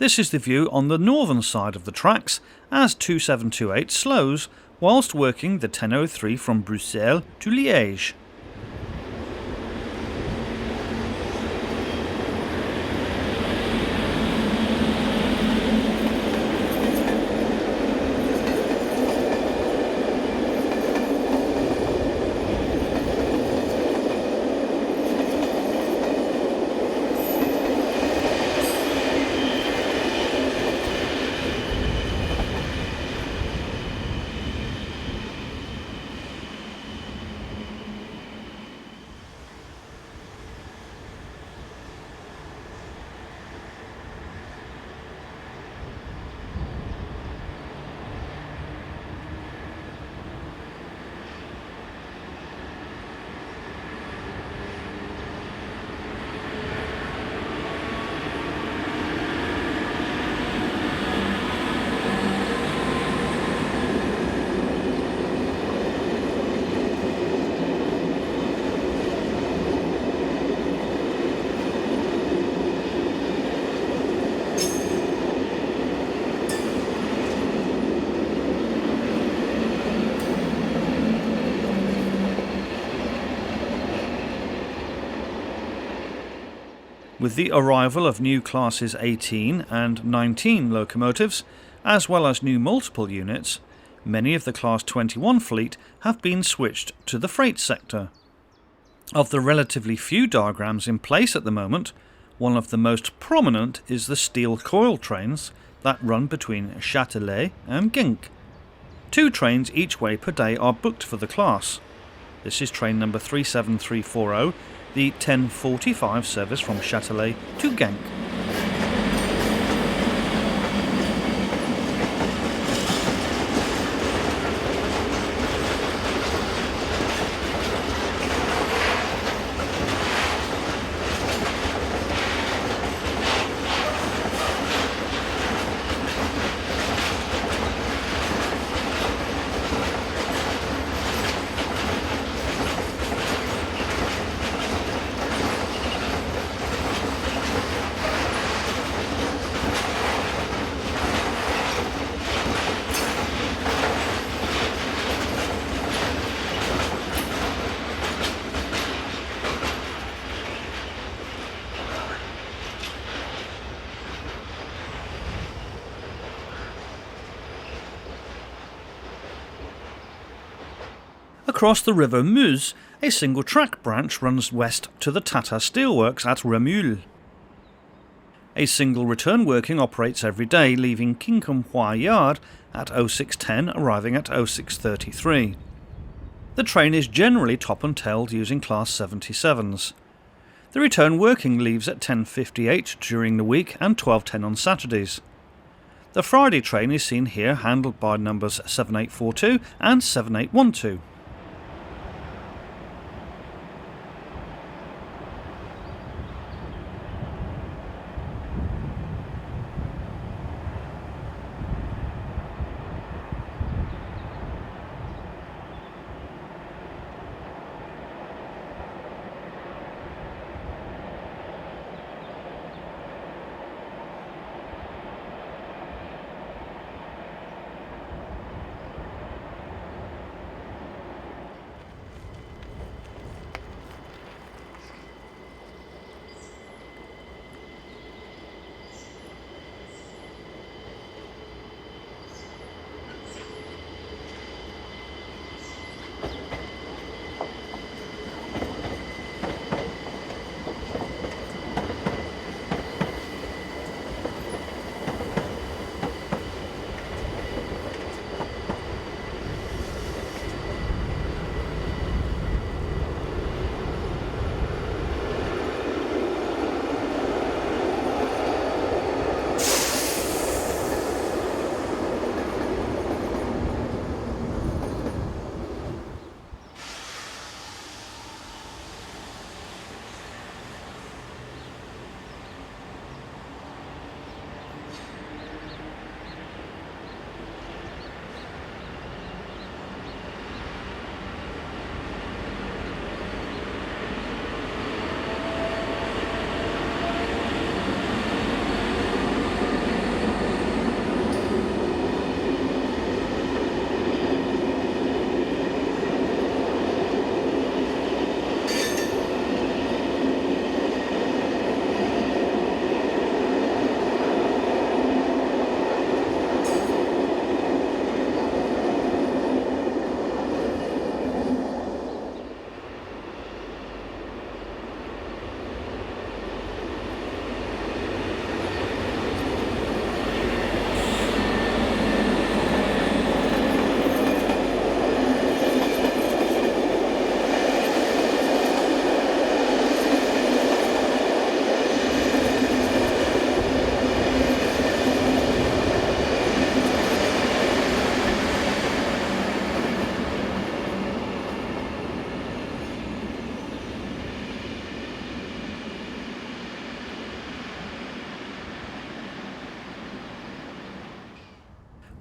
Speaker 1: This is the view on the northern side of the tracks as 2728 slows whilst working the 1003 from Bruxelles to Liège. With the arrival of new classes 18 and 19 locomotives, as well as new multiple units, many of the Class 21 fleet have been switched to the freight sector. Of the relatively few diagrams in place at the moment, one of the most prominent is the steel coil trains that run between Châtelet and Genk. 2 trains each way per day are booked for the class. This is train number 37340, the 10:45 service from Châtelet to Genk. Across the river Meuse, a single-track branch runs west to the Tata Steelworks at Remulle. A single return working operates every day, leaving Quincampoix Yard at 0610, arriving at 0633. The train is generally top and tailed using Class 77s. The return working leaves at 10:58 during the week and 12:10 on Saturdays. The Friday train is seen here, handled by numbers 7842 and 7812.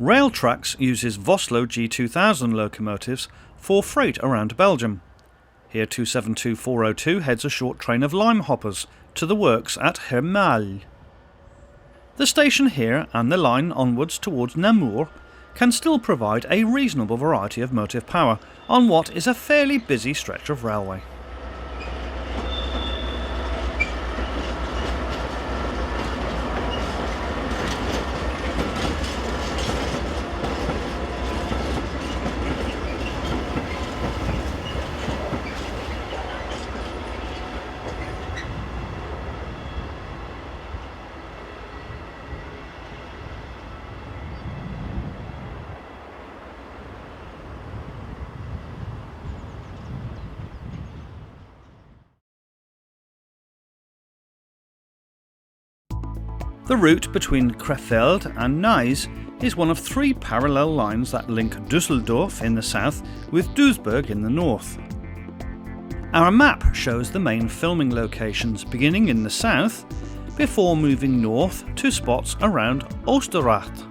Speaker 1: Railtracks uses Vossloh G2000 locomotives for freight around Belgium. Here 272402 heads a short train of lime hoppers to the works at Hermal. The station here and the line onwards towards Namur can still provide a reasonable variety of motive power on what is a fairly busy stretch of railway. The route between Krefeld and Neisse is one of 3 parallel lines that link Düsseldorf in the south with Duisburg in the north. Our map shows the main filming locations beginning in the south before moving north to spots around Oosterrath.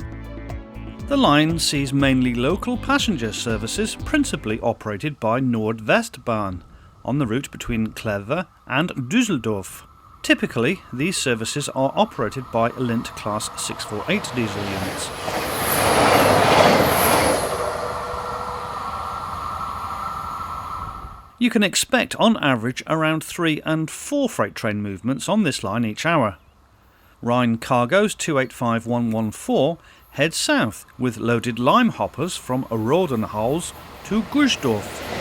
Speaker 1: The line sees mainly local passenger services principally operated by Noordwestbahn on the route between Kleve and Düsseldorf. Typically, these services are operated by Lindt Class 648 diesel units. You can expect on average around 3 and 4 freight train movements on this line each hour. Rhine Cargo's 285114 heads south with loaded lime hoppers from Rodenhals to Gursdorf.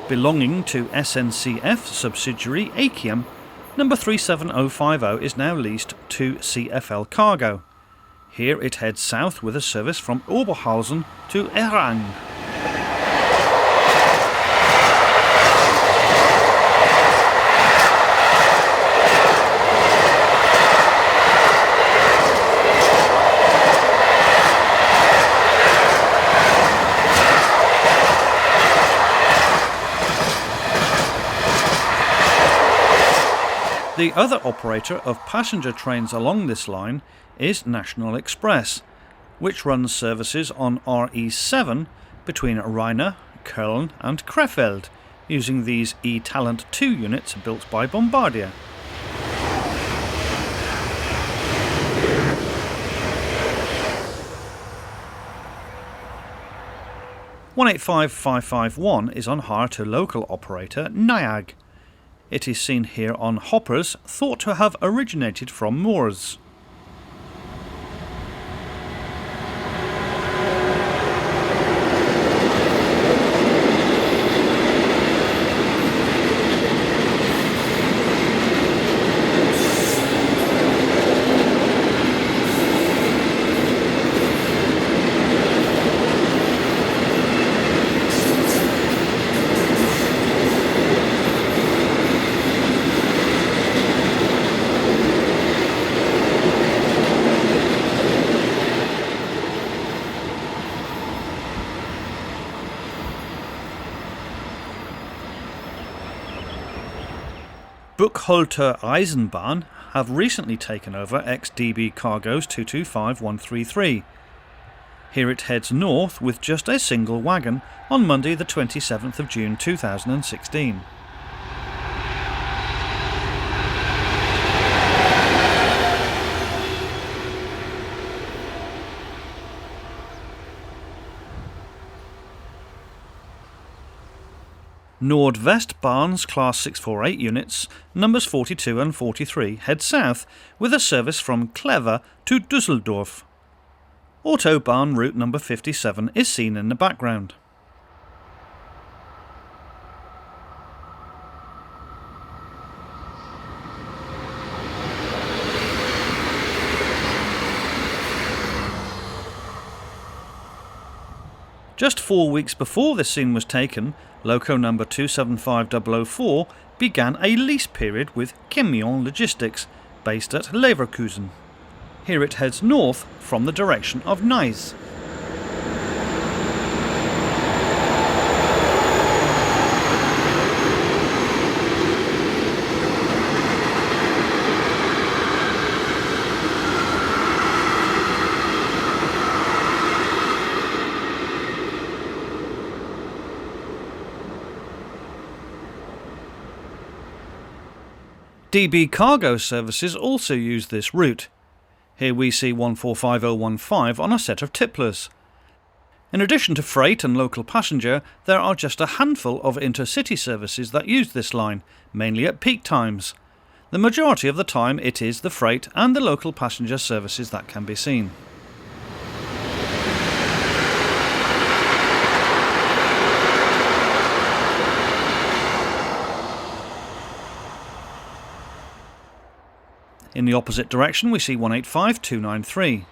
Speaker 1: Belonging to SNCF subsidiary Akiem, number 37050 is now leased to CFL Cargo. Here it heads south with a service from Oberhausen to Erang. The other operator of passenger trains along this line is National Express, which runs services on RE7 between Rheine, Köln and Krefeld, using these E-Talent 2 units built by Bombardier. (185.551) is on hire to local operator Nyag. It is seen here on hoppers thought to have originated from Moors. Buchholter Eisenbahn have recently taken over ex-DB Cargo's 225133. Here it heads north with just a single wagon on Monday the 27th of June 2016. Nordwestbahn's Class 648 units, numbers 42 and 43, head south with a service from Kleve to Düsseldorf. Autobahn route number 57 is seen in the background. Just 4 weeks before this scene was taken, loco number 275004 began a lease period with Camion Logistics, based at Leverkusen. Here it heads north from the direction of Neisse. DB cargo services also use this route. Here we see 145015 on a set of tipplers. In addition to freight and local passenger, there are just a handful of intercity services that use this line, mainly at peak times. The majority of the time it is the freight and the local passenger services that can be seen. In the opposite direction we see 185293.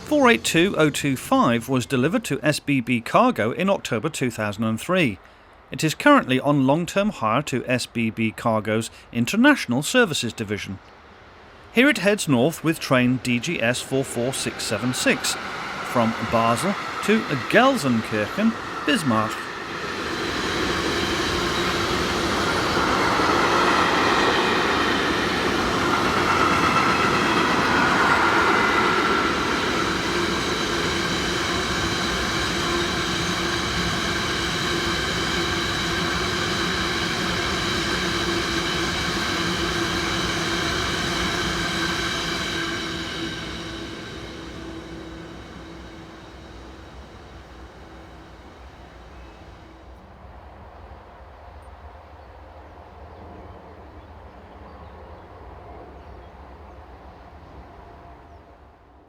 Speaker 1: 482025 was delivered to SBB Cargo in October 2003. It is currently on long-term hire to SBB Cargo's International Services Division. Here it heads north with train DGS 44676 from Basel to Gelsenkirchen, Bismarck.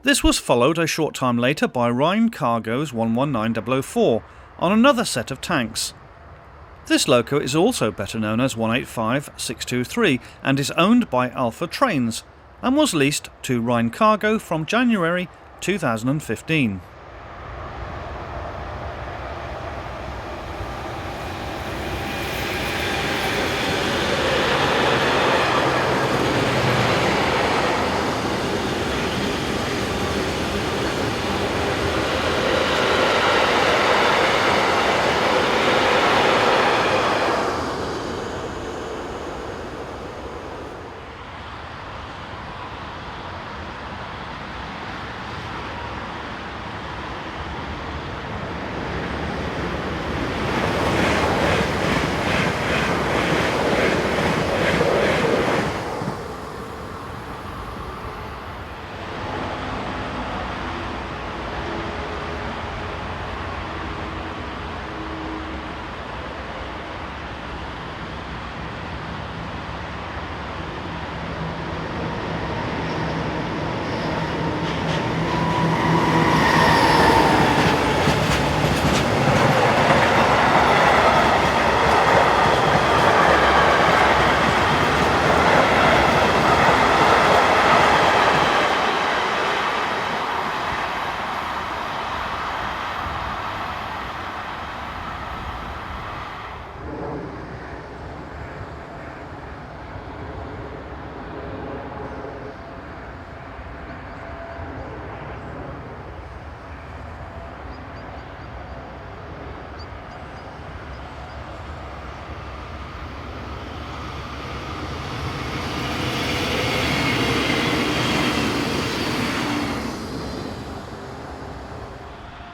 Speaker 1: This was followed a short time later by Rhine Cargo's 119004 on another set of tanks. This loco is also better known as 185623 and is owned by Alpha Trains and was leased to Rhine Cargo from January 2015.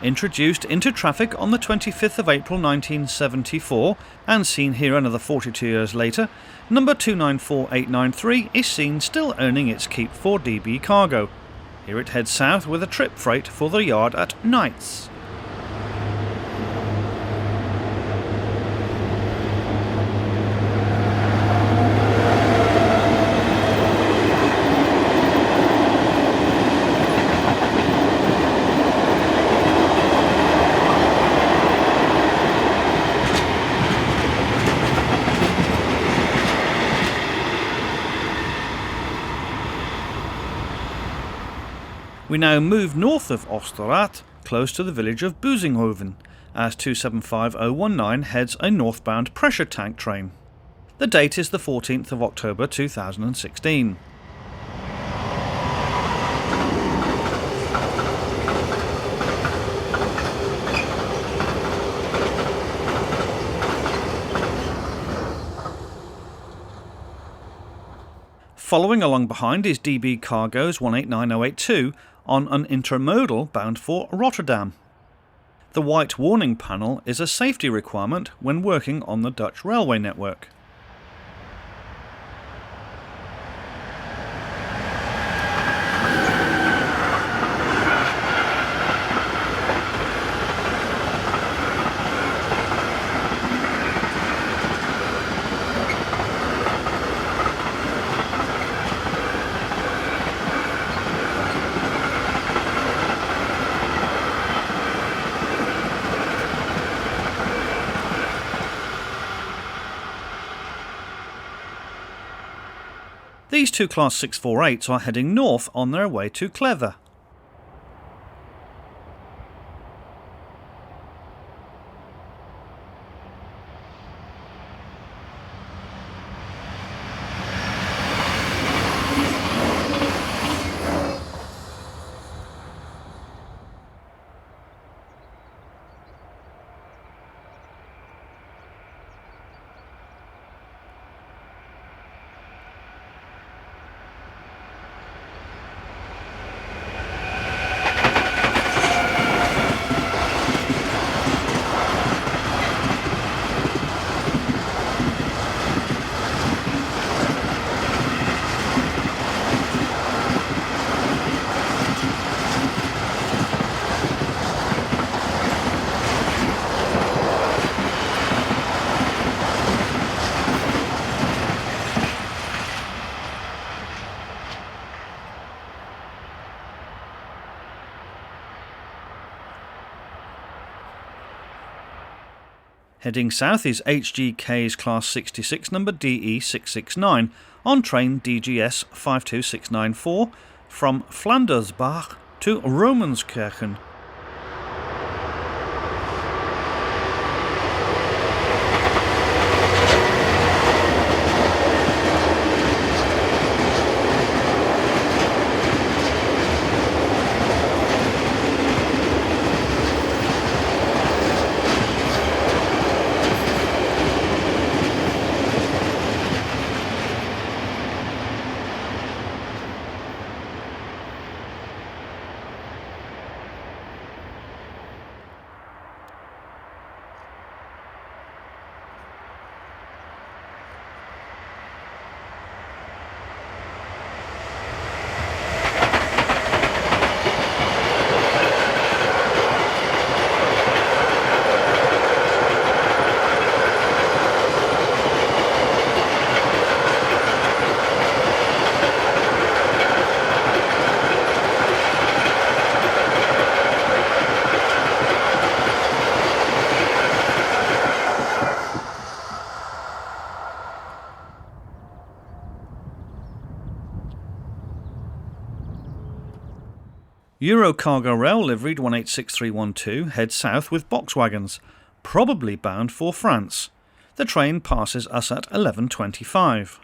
Speaker 1: Introduced into traffic on the 25th of April 1974 and seen here another 42 years later, number 294893 is seen still earning its keep for DB Cargo. Here it heads south with a trip freight for the yard at Neitz. We now move north of Osterrath, close to the village of Businghoven, as 275019 heads a northbound pressure tank train. The date is the 14th of October 2016. Following along behind is DB Cargo's 189082 on an intermodal bound for Rotterdam. The white warning panel is a safety requirement when working on the Dutch railway network. These two Class 648s are heading north on their way to Clever. Heading south is HGK's Class 66 number DE669 on train DGS 52694 from Flandersbach to Romanskirchen. Eurocargo Rail liveried 186312 heads south with box wagons, probably bound for France. The train passes us at 11:25.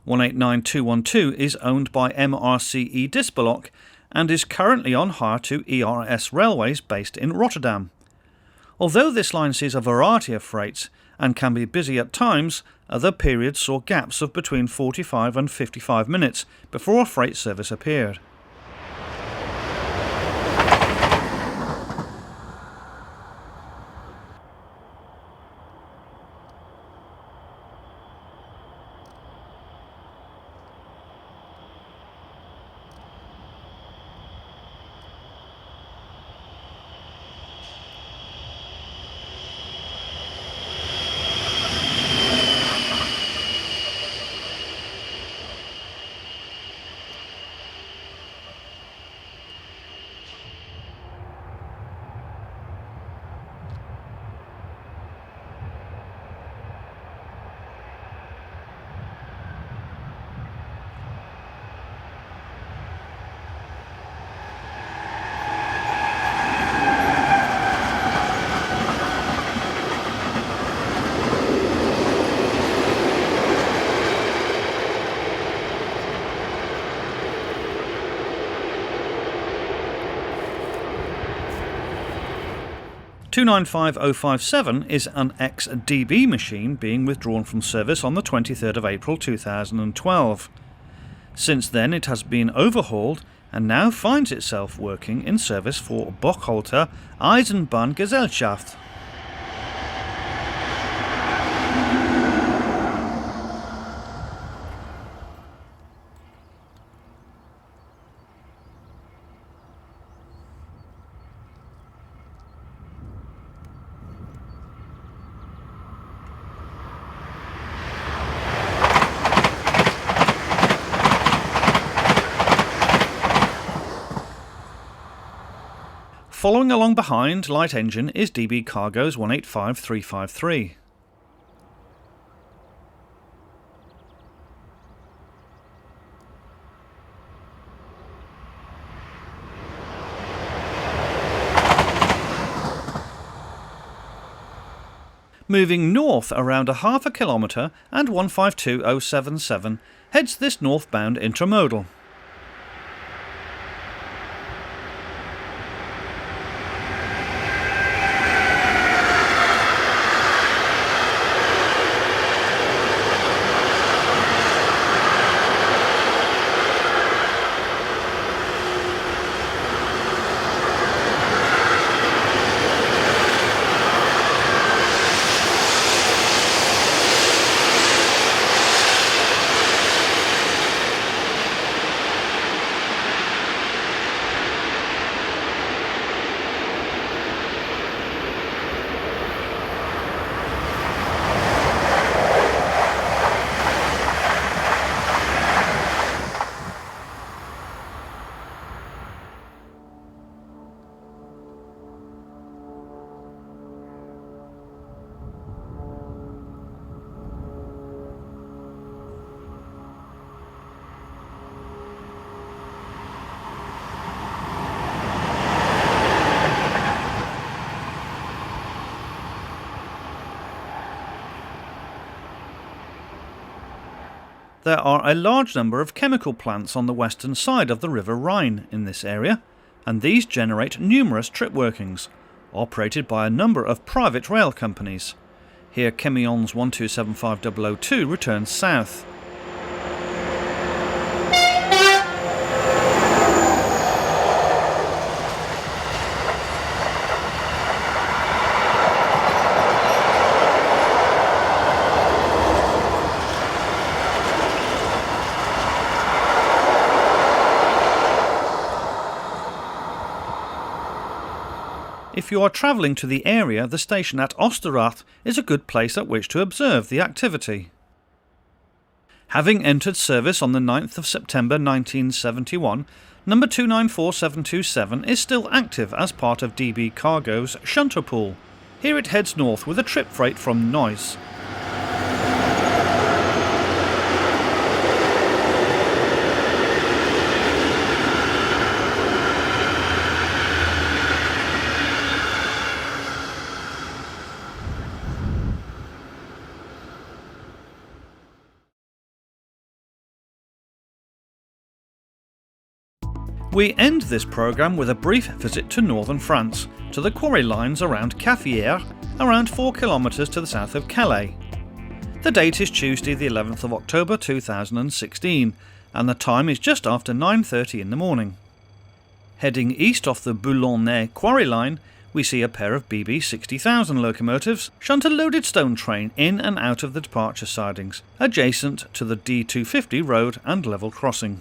Speaker 1: One 189212 is owned by MRCE Dispelok and is currently on hire to ERS Railways based in Rotterdam. Although this line sees a variety of freights and can be busy at times, other periods saw gaps of between 45 and 55 minutes before a freight service appeared. 295057 is an ex-DB machine being withdrawn from service on the 23rd of April 2012. Since then it has been overhauled and now finds itself working in service for Bockholter Eisenbahngesellschaft. Following along behind light engine is DB Cargo's 185353. Moving north around a half a kilometre and 152077 heads this northbound intermodal. There are a large number of chemical plants on the western side of the River Rhine in this area, and these generate numerous trip workings, operated by a number of private rail companies. Here Chemion's 1275002 returns south. If you are travelling to the area, the station at Osterrath is a good place at which to observe the activity. Having entered service on the 9th of September 1971, number 294727 is still active as part of DB Cargo's shunter pool. Here it heads north with a trip freight from Neuss. We end this programme with a brief visit to northern France, to the quarry lines around Caffières, around 4 kilometres to the south of Calais. The date is Tuesday the 11th of October 2016, and the time is just after 9:30 in the morning. Heading east off the Boulonnais quarry line, we see a pair of BB 60,000 locomotives shunt a loaded stone train in and out of the departure sidings, adjacent to the D250 road and level crossing.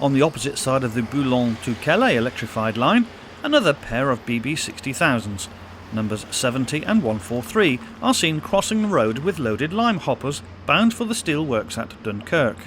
Speaker 1: On the opposite side of the Boulogne to Calais electrified line, another pair of BB 60,000s, numbers 70 and 143, are seen crossing the road with loaded lime hoppers bound for the steel works at Dunkirk.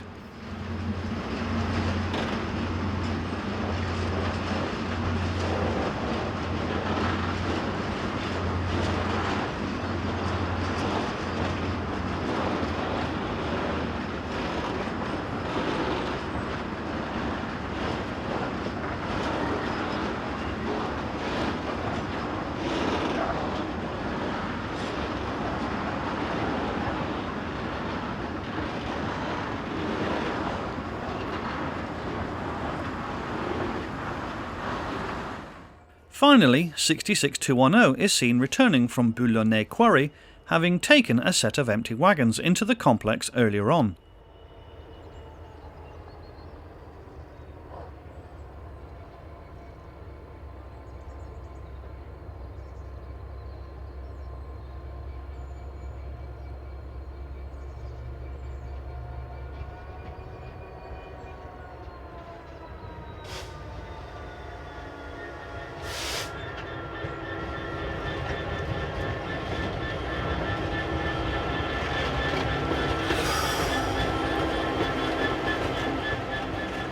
Speaker 1: Finally, 66210 is seen returning from Boulogne Quarry, having taken a set of empty wagons into the complex earlier on.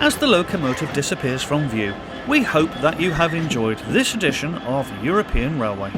Speaker 1: As the locomotive disappears from view, we hope that you have enjoyed this edition of European Railway.